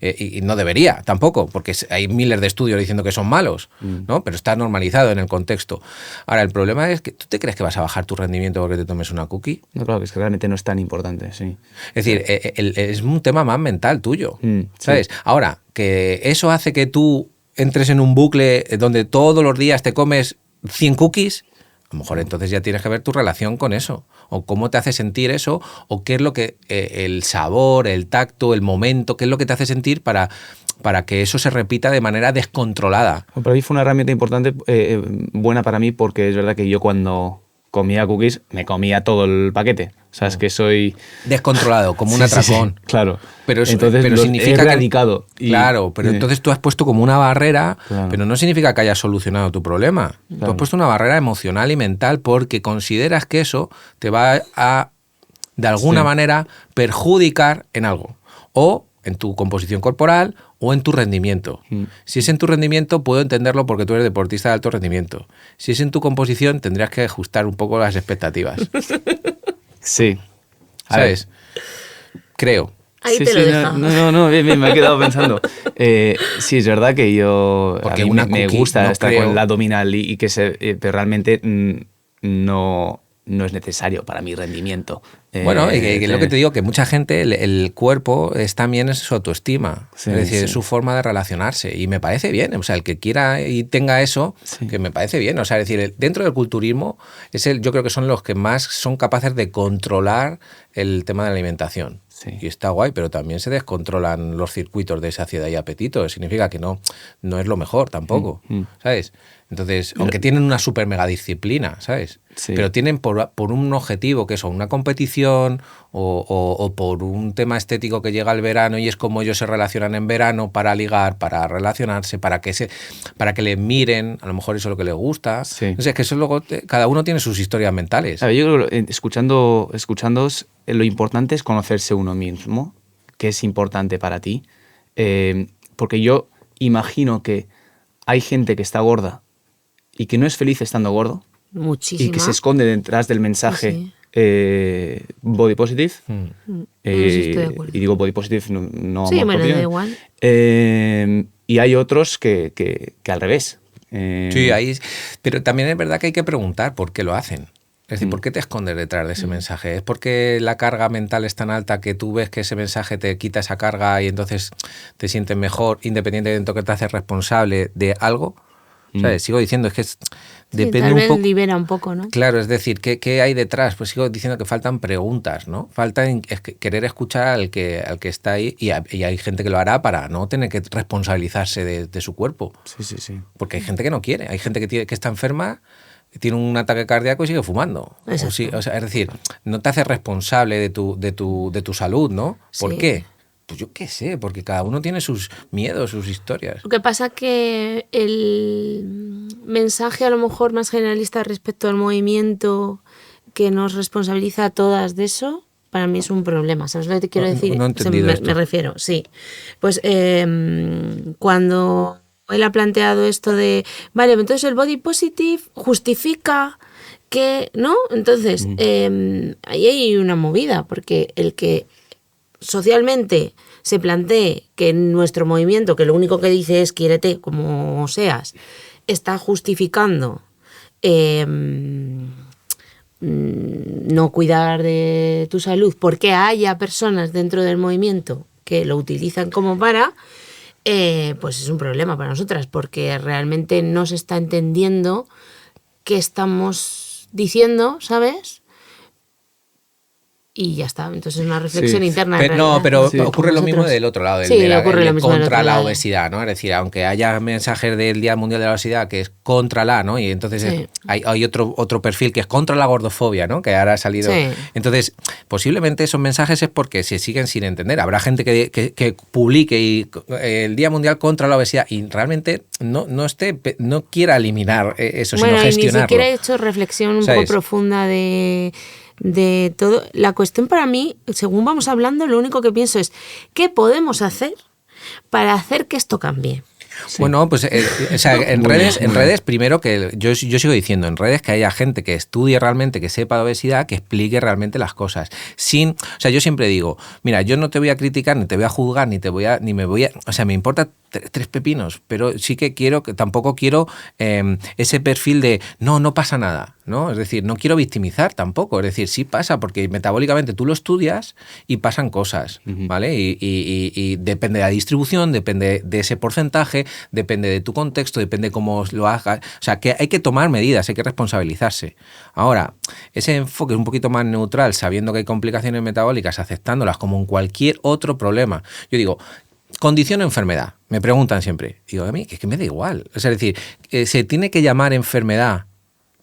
S2: Y no debería tampoco, porque hay miles de estudios diciendo que son malos, ¿no? Pero está normalizado en el contexto. Ahora, el problema es que ¿tú te crees que vas a bajar tu rendimiento porque te tomes una cookie?
S3: No, claro, que es que realmente no es tan importante, sí.
S2: Es decir, es un tema más mental tuyo, ¿sabes? Ahora, que eso hace que tú entres en un bucle donde todos los días te comes 100 cookies, a lo mejor entonces ya tienes que ver tu relación con eso, o cómo te hace sentir eso, o qué es lo que el sabor, el tacto, el momento, qué es lo que te hace sentir para que eso se repita de manera descontrolada.
S3: Bueno, para mí fue una herramienta importante, buena para mí, porque es verdad que yo cuando comía cookies me comía todo el paquete. O sea, es que soy...
S2: descontrolado, como un atracón.
S3: Sí, claro.
S2: Pero
S3: entonces
S2: significa
S3: he erradicado.
S2: Claro, pero entonces tú has puesto como una barrera, pero no significa que hayas solucionado tu problema. Tú has puesto una barrera emocional y mental porque consideras que eso te va a, de alguna manera, perjudicar en algo. O en tu composición corporal o en tu rendimiento. Si es en tu rendimiento, puedo entenderlo porque tú eres deportista de alto rendimiento. Si es en tu composición, tendrías que ajustar un poco las expectativas.
S3: Sí.
S2: ¿Sabes? Creo.
S1: Ahí te lo dejo.
S3: No, bien, me he quedado pensando. Sí, es verdad que yo...
S2: Porque
S3: a mí me gusta estar con la abdominal y que pero realmente no es necesario para mi rendimiento.
S2: Bueno, es lo que te digo, que mucha gente, el cuerpo también es su autoestima, es decir, es su forma de relacionarse, y me parece bien, o sea, el que quiera y tenga eso, que me parece bien, o sea, es decir, dentro del culturismo, yo creo que son los que más son capaces de controlar el tema de la alimentación. Y está guay, pero también se descontrolan los circuitos de saciedad y apetito, significa que no es lo mejor tampoco, ¿sabes? Entonces, aunque tienen una super mega disciplina, ¿sabes? Sí. Pero tienen por un objetivo, que es una competición o por un tema estético que llega el verano y es como ellos se relacionan en verano para ligar, para relacionarse, para que le miren, a lo mejor eso es lo que les gusta. Sí. Entonces, es que eso luego cada uno tiene sus historias mentales.
S3: Yo creo que escuchándoos, lo importante es conocerse uno mismo, que es importante para ti? Porque yo imagino que hay gente que está gorda y que no es feliz estando gordo.
S1: Muchísima.
S3: Y que se esconde detrás del mensaje body positive.
S1: Sí, estoy de acuerdo.
S3: Y digo body positive, no
S1: sí,
S3: amor
S1: bueno,
S3: propio.
S1: da igual.
S3: Y hay otros que al revés.
S2: Sí, pero también es verdad que hay que preguntar por qué lo hacen. Es decir, ¿por qué te escondes detrás de ese mensaje? ¿Es porque la carga mental es tan alta que tú ves que ese mensaje te quita esa carga y entonces te sientes mejor, independientemente de que te haces responsable de algo? ¿Sabes? Sigo diciendo, es que depende
S1: tal vez
S2: un poco.
S1: Libera un poco, ¿no?
S2: Claro, es decir, ¿qué hay detrás? Pues sigo diciendo que faltan preguntas, ¿no? Falta querer escuchar al que está ahí y hay gente que lo hará para no tener que responsabilizarse de su cuerpo.
S3: Sí.
S2: Porque hay gente que no quiere, hay gente que está enferma, tiene un ataque cardíaco y sigue fumando. O sea, es decir, no te haces responsable de tu salud, ¿no? ¿Por qué? Pues yo qué sé, porque cada uno tiene sus miedos, sus historias.
S1: Lo que pasa que el mensaje a lo mejor más generalista respecto al movimiento que nos responsabiliza a todas de eso, para mí es un problema. ¿Sabes lo que te quiero decir?
S2: No he entendido esto.
S1: Me refiero, sí. Pues cuando él ha planteado esto de, vale, entonces el body positive justifica que, ¿no? Entonces, ahí hay una movida, porque el que socialmente se plantee que nuestro movimiento, que lo único que dice es quiérete como seas, está justificando no cuidar de tu salud porque haya personas dentro del movimiento que lo utilizan como pues es un problema para nosotras, porque realmente no se está entendiendo qué estamos diciendo, ¿sabes? Y ya está. Entonces es una reflexión interna.
S2: Pero ocurre lo mismo del otro lado, contra la
S1: lado.
S2: obesidad, ¿no? Es decir, aunque haya mensajes del Día Mundial de la Obesidad que es contra ¿no? Y entonces hay otro perfil que es contra la gordofobia, ¿no? Que ahora ha salido.
S1: Sí.
S2: Entonces, posiblemente esos mensajes es porque se siguen sin entender. Habrá gente que publique el Día Mundial contra la obesidad y realmente no quiera eliminar eso, sino gestionarlo.
S1: Ni siquiera he hecho reflexión un poco profunda de todo. La cuestión para mí, según vamos hablando, lo único que pienso es ¿qué podemos hacer para hacer que esto cambie?
S2: Sí. Bueno, pues en redes, primero que yo sigo diciendo, en redes que haya gente que estudie realmente, que sepa de obesidad, que explique realmente las cosas. Yo siempre digo, mira, yo no te voy a criticar, ni te voy a juzgar, me importa tres pepinos, pero sí que tampoco quiero ese perfil de no pasa nada, ¿no? Es decir, no quiero victimizar tampoco, es decir, sí pasa, porque metabólicamente tú lo estudias y pasan cosas, ¿vale? Y depende de la distribución, depende de ese porcentaje, depende de tu contexto, depende cómo lo hagas, o sea, que hay que tomar medidas, hay que responsabilizarse. Ahora, ese enfoque es un poquito más neutral, sabiendo que hay complicaciones metabólicas, aceptándolas como en cualquier otro problema. Yo digo, condición o enfermedad, me preguntan siempre. Digo, a mí, que me da igual. O sea, es decir, ¿se tiene que llamar enfermedad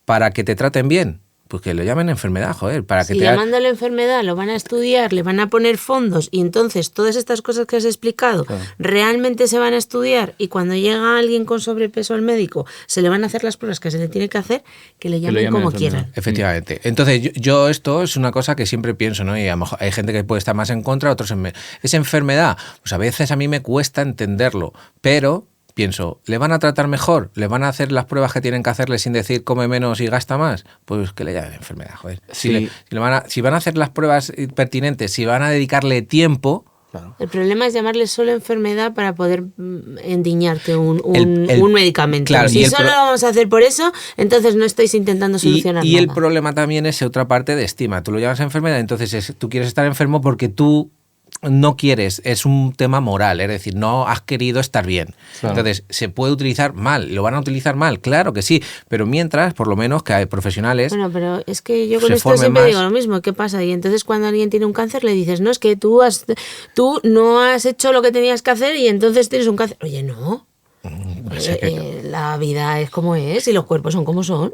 S2: para que te traten bien? Pues que lo llamen enfermedad, joder.
S1: Llamándole enfermedad lo van a estudiar, le van a poner fondos y entonces todas estas cosas que has explicado realmente se van a estudiar y cuando llega alguien con sobrepeso al médico se le van a hacer las pruebas que se le tiene que hacer, que le llamen como quieran.
S2: Efectivamente. Entonces yo esto es una cosa que siempre pienso, ¿no? Y a lo mejor hay gente que puede estar más en contra, otros en... ¿Es enfermedad? Pues a veces a mí me cuesta entenderlo, pero... pienso, ¿le van a tratar mejor? ¿Le van a hacer las pruebas que tienen que hacerle sin decir come menos y gasta más? Pues que le llamen enfermedad, joder.
S3: Sí.
S2: Si van a hacer las pruebas pertinentes, si van a dedicarle tiempo...
S3: Claro.
S1: El problema es llamarle solo enfermedad para poder endiñarte un medicamento.
S2: Claro,
S1: si solo lo vamos a hacer por eso, entonces no estáis intentando solucionar
S2: y
S1: nada.
S2: el problema también es otra parte de estima. Tú lo llamas enfermedad, entonces tú quieres estar enfermo porque tú no quieres, es un tema moral, es decir, no has querido estar bien. Claro. Entonces, se puede utilizar mal, lo van a utilizar mal, claro que sí, pero mientras, por lo menos, que hay profesionales...
S1: Bueno, pero es que yo con esto siempre digo lo mismo, ¿qué pasa? Y entonces cuando alguien tiene un cáncer le dices, no, es que tú no has hecho lo que tenías que hacer y entonces tienes un cáncer. Oye, no, la vida es como es y los cuerpos son como son.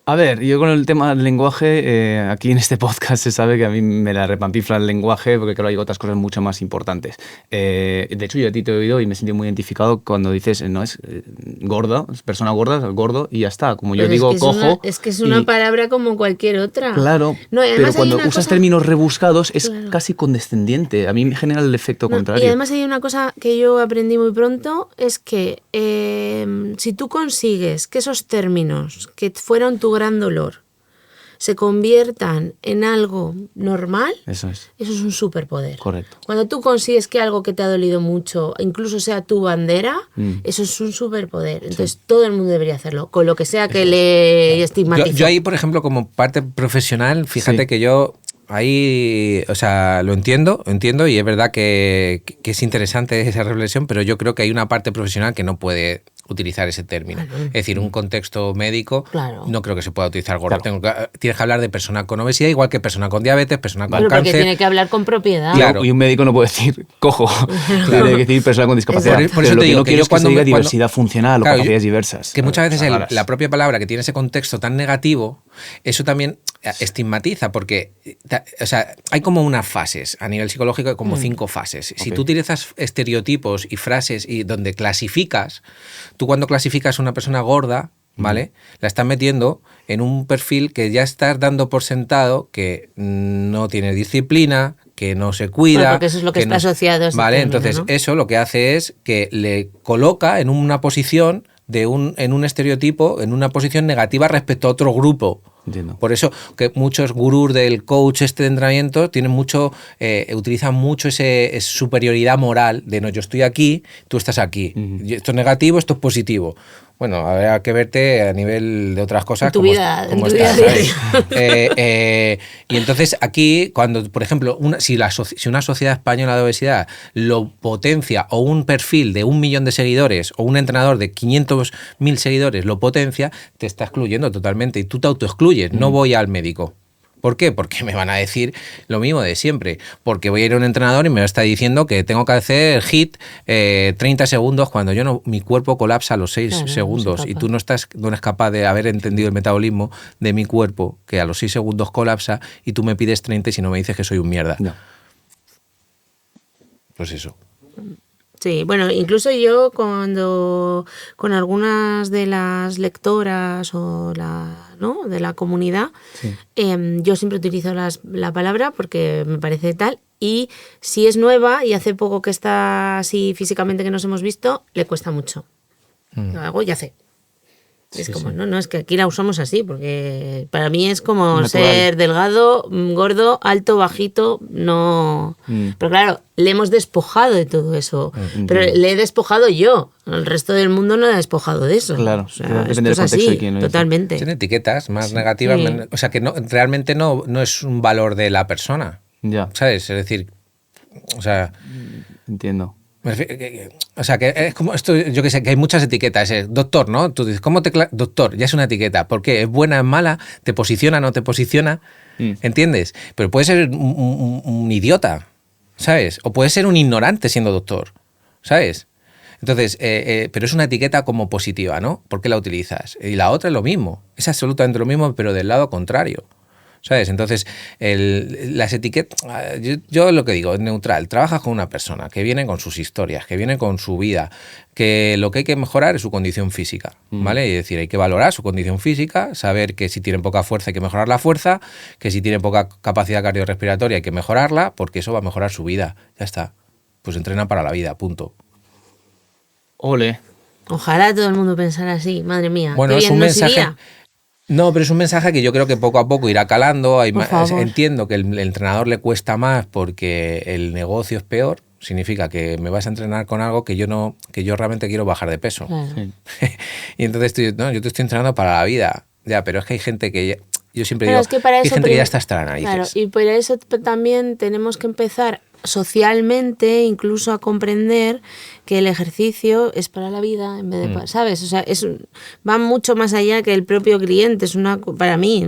S3: A ver, yo con el tema del lenguaje, aquí en este podcast se sabe que a mí me la repampifla el lenguaje porque creo que hay otras cosas mucho más importantes. De hecho, yo a ti te he oído y me he sentido muy identificado cuando dices, no es gordo, es persona gorda, es gordo y ya está. Como yo
S1: Pues
S3: digo, cojo.
S1: Es que es una palabra como cualquier otra.
S3: Claro,
S1: No,
S3: pero cuando usas términos rebuscados es
S1: Claro.
S3: casi condescendiente. A mí me genera el efecto contrario.
S1: Y además hay una cosa que yo aprendí muy pronto, es que si tú consigues que esos términos que fueron tu gran dolor se conviertan en algo normal,
S3: Eso es.
S1: eso es un superpoder.
S3: Correcto.
S1: Cuando tú consigues que algo que te ha dolido mucho, incluso sea tu bandera, eso es un superpoder. Entonces todo el mundo debería hacerlo, con lo que sea que le estigmatice.
S2: Yo ahí, por ejemplo, como parte profesional, fíjate
S3: Sí.
S2: que yo ahí, o sea, lo entiendo y es verdad que es interesante esa reflexión, pero yo creo que hay una parte profesional que no puede utilizar ese término.
S1: Claro.
S2: Es decir, un contexto médico,
S1: Claro.
S2: no creo que se pueda utilizar gordo.
S3: Claro.
S2: Tienes que hablar de persona con obesidad, igual que persona con diabetes, persona con
S1: Pero porque
S2: cáncer.
S1: tiene que hablar con propiedad.
S2: Claro.
S3: Y un médico no puede decir cojo, tiene que decir persona con discapacidad.
S1: Exacto.
S2: Por eso
S3: Pero lo
S2: te
S3: que
S2: digo
S3: no
S2: que
S3: quiero
S2: yo
S3: es que se diga
S2: cuando-
S3: diversidad funcional o
S2: Claro,
S3: capacidades diversas.
S2: Que muchas veces
S3: Raras.
S2: la propia palabra que tiene ese contexto tan negativo, eso también estigmatiza, porque o sea, hay como unas fases a nivel psicológico, como 5 fases. Si
S3: Ok.
S2: tú utilizas estereotipos y frases y donde clasificas, tú cuando clasificas a una persona gorda, ¿vale? La estás metiendo en un perfil que ya estás dando por sentado que no tiene disciplina, que no se cuida.
S1: Bueno, porque eso es lo que está
S2: no-
S1: asociado a ese
S2: Vale,
S1: término,
S2: entonces
S1: ¿no?
S2: eso lo que hace es que le coloca en una posición en un estereotipo, en una posición negativa respecto a otro grupo.
S3: Entiendo.
S2: Por eso que muchos gurús del coach de entrenamiento tienen mucho, utilizan mucho esa superioridad moral de no, yo estoy aquí, tú estás aquí. Y esto es negativo, esto es positivo. Bueno, habrá que verte a nivel de otras cosas.
S1: En tu
S2: cómo-
S1: vida-
S2: cómo
S1: en tu
S2: estás,
S1: día a
S2: ¿sabes?
S1: día.
S2: Y entonces aquí, cuando, por ejemplo, si una sociedad española de obesidad lo potencia, o un perfil de 1 millón de seguidores, o un entrenador de 500.000 seguidores lo potencia, te está excluyendo totalmente y tú te autoexcluyes. No voy al médico. ¿Por qué? Porque me van a decir lo mismo de siempre. Porque voy a ir a un entrenador y me está diciendo que tengo que hacer HIIT 30 segundos cuando yo no, mi cuerpo colapsa a los 6
S1: Claro, no
S2: segundos
S1: soy
S2: y
S1: capaz.
S2: tú no eres capaz de haber entendido el metabolismo de mi cuerpo, que a los 6 segundos colapsa y tú me pides 30 y si no me dices que soy un mierda.
S3: No.
S2: Pues eso.
S1: Sí, bueno, incluso yo cuando con algunas de las lectoras o ¿no? de la comunidad, yo siempre utilizo la palabra porque me parece tal, y si es nueva y hace poco que está así físicamente que nos hemos visto, le cuesta mucho. Lo hago y hace. Es como, no, es que aquí la usamos así, porque para mí es como
S3: Natural.
S1: ser delgado, gordo, alto, bajito, no... Pero claro, le hemos despojado de todo eso, pero le he despojado yo, el resto del mundo no le ha despojado de eso.
S3: Claro,
S1: o sea,
S3: depende
S1: esto
S3: del
S1: es
S3: contexto
S1: así,
S3: de quién lo dice.
S1: totalmente.
S2: Tiene etiquetas más negativas,
S1: Sí.
S2: o sea que realmente no es un valor de la persona,
S3: Ya,
S2: ¿sabes? Es decir, o sea...
S3: entiendo.
S2: O sea, que es como esto, yo que sé, que hay muchas etiquetas. Doctor, ¿no? Tú dices, ¿cómo doctor? Ya es una etiqueta. ¿Por qué? ¿Es buena, es mala? ¿Te posiciona, no te posiciona? ¿Entiendes? Pero puede ser un idiota, ¿sabes? O puede ser un ignorante siendo doctor, ¿sabes? Entonces, pero es una etiqueta como positiva, ¿no? ¿Por qué la utilizas? Y la otra es lo mismo. Es absolutamente lo mismo, pero del lado contrario. ¿Sabes? Entonces, las etiquetas, yo lo que digo, es neutral. Trabajas con una persona que viene con sus historias, que viene con su vida, que lo que hay que mejorar es su condición física, ¿vale? Es decir, hay que valorar su condición física, saber que si tienen poca fuerza hay que mejorar la fuerza, que si tienen poca capacidad cardiorrespiratoria hay que mejorarla, porque eso va a mejorar su vida. Ya está. Pues entrenan para la vida, punto.
S3: Ole.
S1: Ojalá todo el mundo pensara así, madre mía.
S2: Bueno,
S1: qué
S2: es
S1: bien
S2: un
S1: nos
S2: mensaje...
S1: iría.
S2: No, pero es un mensaje que yo creo que poco a poco irá calando.
S1: Por favor.
S2: Entiendo que el entrenador le cuesta más porque el negocio es peor. Significa que me vas a entrenar con algo que yo realmente quiero bajar de peso.
S1: Claro.
S3: Sí.
S2: Y entonces yo te estoy entrenando para la vida. Ya, pero es que hay gente que yo siempre
S1: Claro,
S2: digo,
S1: es que para
S2: hay
S1: eso
S2: gente que ya está hasta las narices.
S1: Claro, y por eso también tenemos que empezar socialmente incluso a comprender que el ejercicio es para la vida en vez de ¿sabes? O sea, va mucho más allá que el propio cliente. Para mí,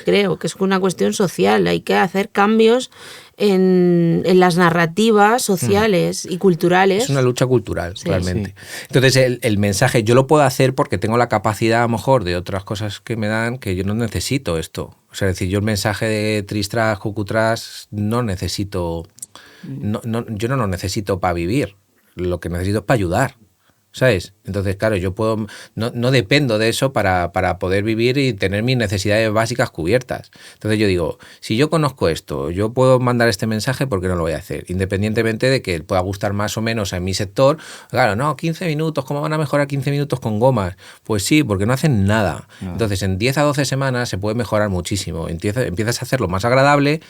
S1: creo que es una cuestión social. Hay que hacer cambios en las narrativas sociales y culturales.
S2: Es una lucha cultural, realmente.
S3: Sí.
S2: Entonces, el mensaje yo lo puedo hacer porque tengo la capacidad, a lo mejor, de otras cosas que me dan que yo no necesito esto. O sea, es decir, yo el mensaje de Tristras, Cucutras, no necesito... yo no lo necesito para vivir. Lo que necesito es para ayudar. ¿Sabes? Entonces, claro, yo puedo no dependo de eso para poder vivir y tener mis necesidades básicas cubiertas. Entonces yo digo, si yo conozco esto, yo puedo mandar este mensaje, ¿por qué no lo voy a hacer? Independientemente de que pueda gustar más o menos en mi sector. Claro, no, 15 minutos, ¿cómo van a mejorar 15 minutos con gomas? Pues sí, porque no hacen nada. Entonces, en 10 a 12 semanas se puede mejorar muchísimo. Empiezas a hacerlo más agradable,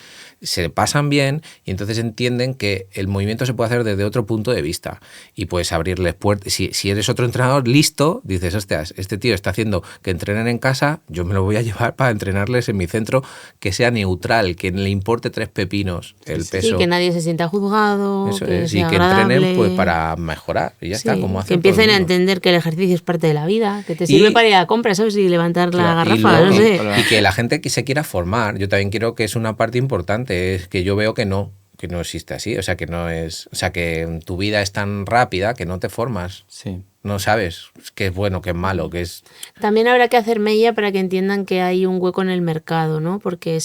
S2: se pasan bien y entonces entienden que el movimiento se puede hacer desde otro punto de vista y puedes abrirles puertas. Si eres otro entrenador listo, dices, hostias, este tío está haciendo que entrenen en casa, yo me lo voy a llevar para entrenarles en mi centro, que sea neutral, que le importe 3 pepinos el peso.
S1: Sí, que nadie se sienta juzgado,
S2: eso
S1: que
S2: es,
S1: sea
S2: y que
S1: agradable.
S2: entrenen pues para mejorar y ya está, como hacen
S1: que empiecen
S2: todo
S1: a
S2: el mundo.
S1: entender que el ejercicio es parte de la vida, que te sirve para ir a la compra, ¿sabes? Y levantar la garrafa, no sé.
S2: Y que la gente que se quiera formar, yo también quiero que es una parte importante, es que yo veo que no existe así, o sea, que no es, o sea, que tu vida es tan rápida que no te formas.
S3: Sí.
S2: No sabes qué es bueno, qué es malo, qué es...
S1: También habrá que hacer mella para que entiendan que hay un hueco en el mercado, ¿no? Porque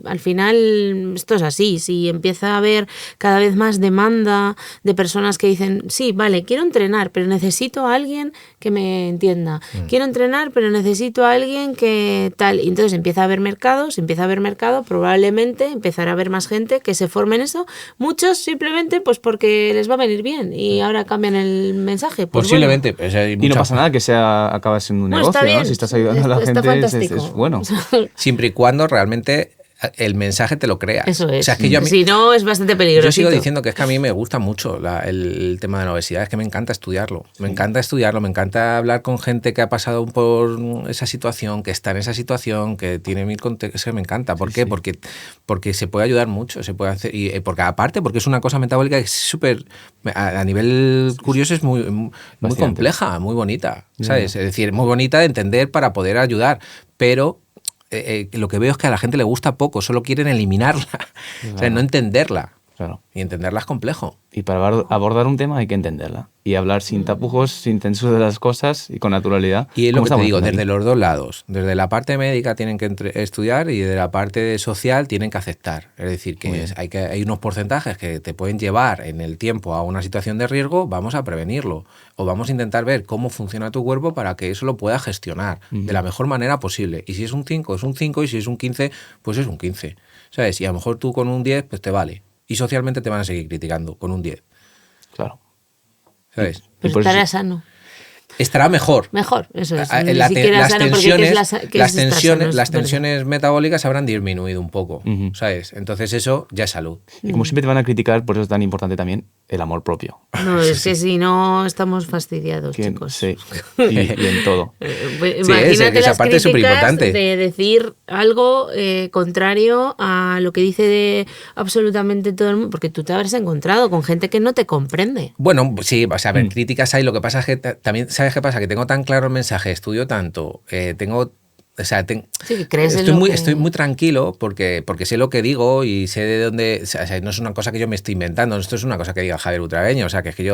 S1: al final esto es así, si empieza a haber cada vez más demanda de personas que dicen, sí, vale, quiero entrenar, pero necesito a alguien que me entienda. Quiero entrenar, pero necesito a alguien que tal. Y entonces empieza a haber mercado, probablemente empezará a haber más gente que se forme en eso. Muchos simplemente pues porque les va a venir bien y ahora cambian el mensaje. Pues
S2: posiblemente.
S1: bueno.
S2: O sea,
S3: y no pasa nada que acaba siendo un
S1: Bueno,
S3: negocio,
S1: está bien.
S3: ¿no? Si estás ayudando a la
S1: Está
S3: gente, es bueno.
S2: Siempre y cuando realmente el mensaje te lo creas.
S1: Eso es.
S2: O sea, es que yo
S1: si no, es bastante peligroso.
S2: Yo sigo diciendo que es que a mí me gusta mucho el tema de la obesidad, es que me encanta estudiarlo. Me encanta hablar con gente que ha pasado por esa situación, que está en esa situación, que tiene mil contextos. Es que me encanta. ¿Por qué? Porque se puede ayudar mucho, se puede hacer. Y porque aparte, porque es una cosa metabólica que es súper. A nivel curioso es muy compleja, muy bonita. ¿Sabes? Es decir, muy bonita de entender para poder ayudar. Pero. Lo que veo es que a la gente le gusta poco, solo quieren eliminarla, claro. O sea, no entenderla.
S3: Claro.
S2: Y entenderla es complejo.
S3: Y para abordar un tema hay que entenderla. Y hablar sin tapujos, sin tensión de las cosas y con naturalidad.
S2: Y es lo que te digo, desde los dos lados. Desde la parte médica tienen que estudiar y desde la parte social tienen que aceptar. Es decir, que hay unos porcentajes que te pueden llevar en el tiempo a una situación de riesgo, vamos a prevenirlo. O vamos a intentar ver cómo funciona tu cuerpo para que eso lo pueda gestionar de la mejor manera posible. Y si es un 5, es un 5. Y si es un 15, pues es un 15. ¿Sabes? Y a lo mejor tú con un 10, pues te vale. Y socialmente te van a seguir criticando con un 10.
S3: Claro.
S2: ¿Sabes?
S1: Pero estará sano.
S2: Estará mejor.
S1: Mejor, eso es.
S2: Las tensiones metabólicas habrán disminuido un poco, ¿sabes? Entonces eso ya es salud.
S3: Y como siempre te van a criticar, por eso es tan importante también el amor propio.
S1: No, es que si no estamos fastidiados, chicos.
S3: Sí, y en todo.
S1: Imagínate
S2: esa
S1: las
S2: parte es superimportante.
S1: De decir algo contrario a lo que dice de absolutamente todo el mundo, porque tú te habrás encontrado con gente que no te comprende.
S2: Bueno, sí, o sea, a ver, críticas hay, lo que pasa es que también, ¿sabes qué pasa? Que tengo tan claro el mensaje, estudio tanto, o sea, estoy muy tranquilo porque sé lo que digo y sé de dónde. O sea, no es una cosa que yo me estoy inventando, esto es una cosa que diga Javier Butragueño. O sea, que es que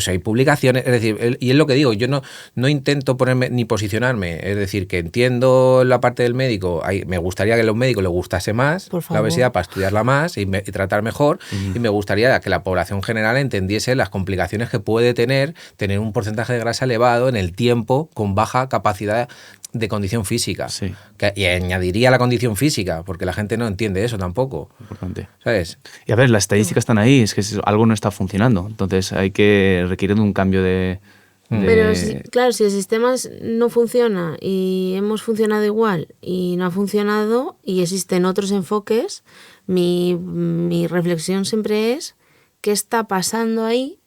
S2: hay publicaciones, es decir, y es lo que digo, yo no intento ponerme ni posicionarme, es decir, que entiendo la parte del médico, me gustaría que a los médicos les gustase más la obesidad para estudiarla más y tratar mejor, y me gustaría que la población general entendiese las complicaciones que puede tener un porcentaje de grasa elevado en el tiempo con baja capacidad de condición física. Sí. Y añadiría la condición física, porque la gente no entiende eso tampoco.
S3: Importante.
S2: ¿Sabes?
S3: Y a ver, las estadísticas están ahí, es que algo no está funcionando. Entonces requiere de un cambio de...
S1: Pero claro, si el sistema no funciona y hemos funcionado igual y no ha funcionado y existen otros enfoques, mi reflexión siempre es qué está pasando ahí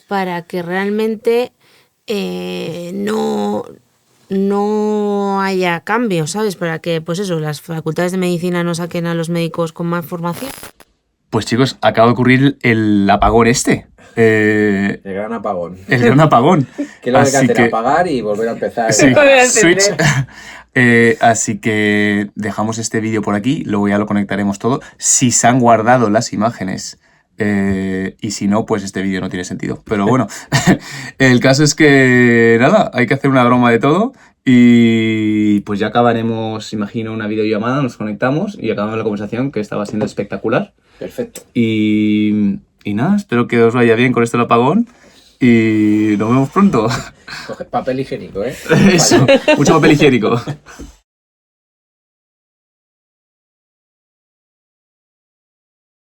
S1: para que realmente no haya cambios, ¿sabes? Para que, pues eso, las facultades de medicina no saquen a los médicos con más formación.
S3: Pues chicos, acaba de ocurrir el apagón este.
S2: El gran apagón.
S3: El gran apagón.
S2: ¿Qué es lo que hay que
S3: Así
S2: hacer? Apagar y volver a empezar.
S3: Sí,
S1: Volver a
S3: switch.
S1: encender.
S3: Así que dejamos este vídeo por aquí, luego ya lo conectaremos todo. Si se han guardado las imágenes y si no, pues este vídeo no tiene sentido. Pero bueno, el caso es que nada, hay que hacer una broma de todo y pues ya acabaremos, imagino, una videollamada, nos conectamos y acabamos la conversación que estaba siendo espectacular.
S2: Perfecto.
S3: Y nada, espero que os vaya bien con esto del apagón y nos vemos pronto.
S2: Coge papel higiénico, ¿eh?
S3: Eso, mucho papel higiénico.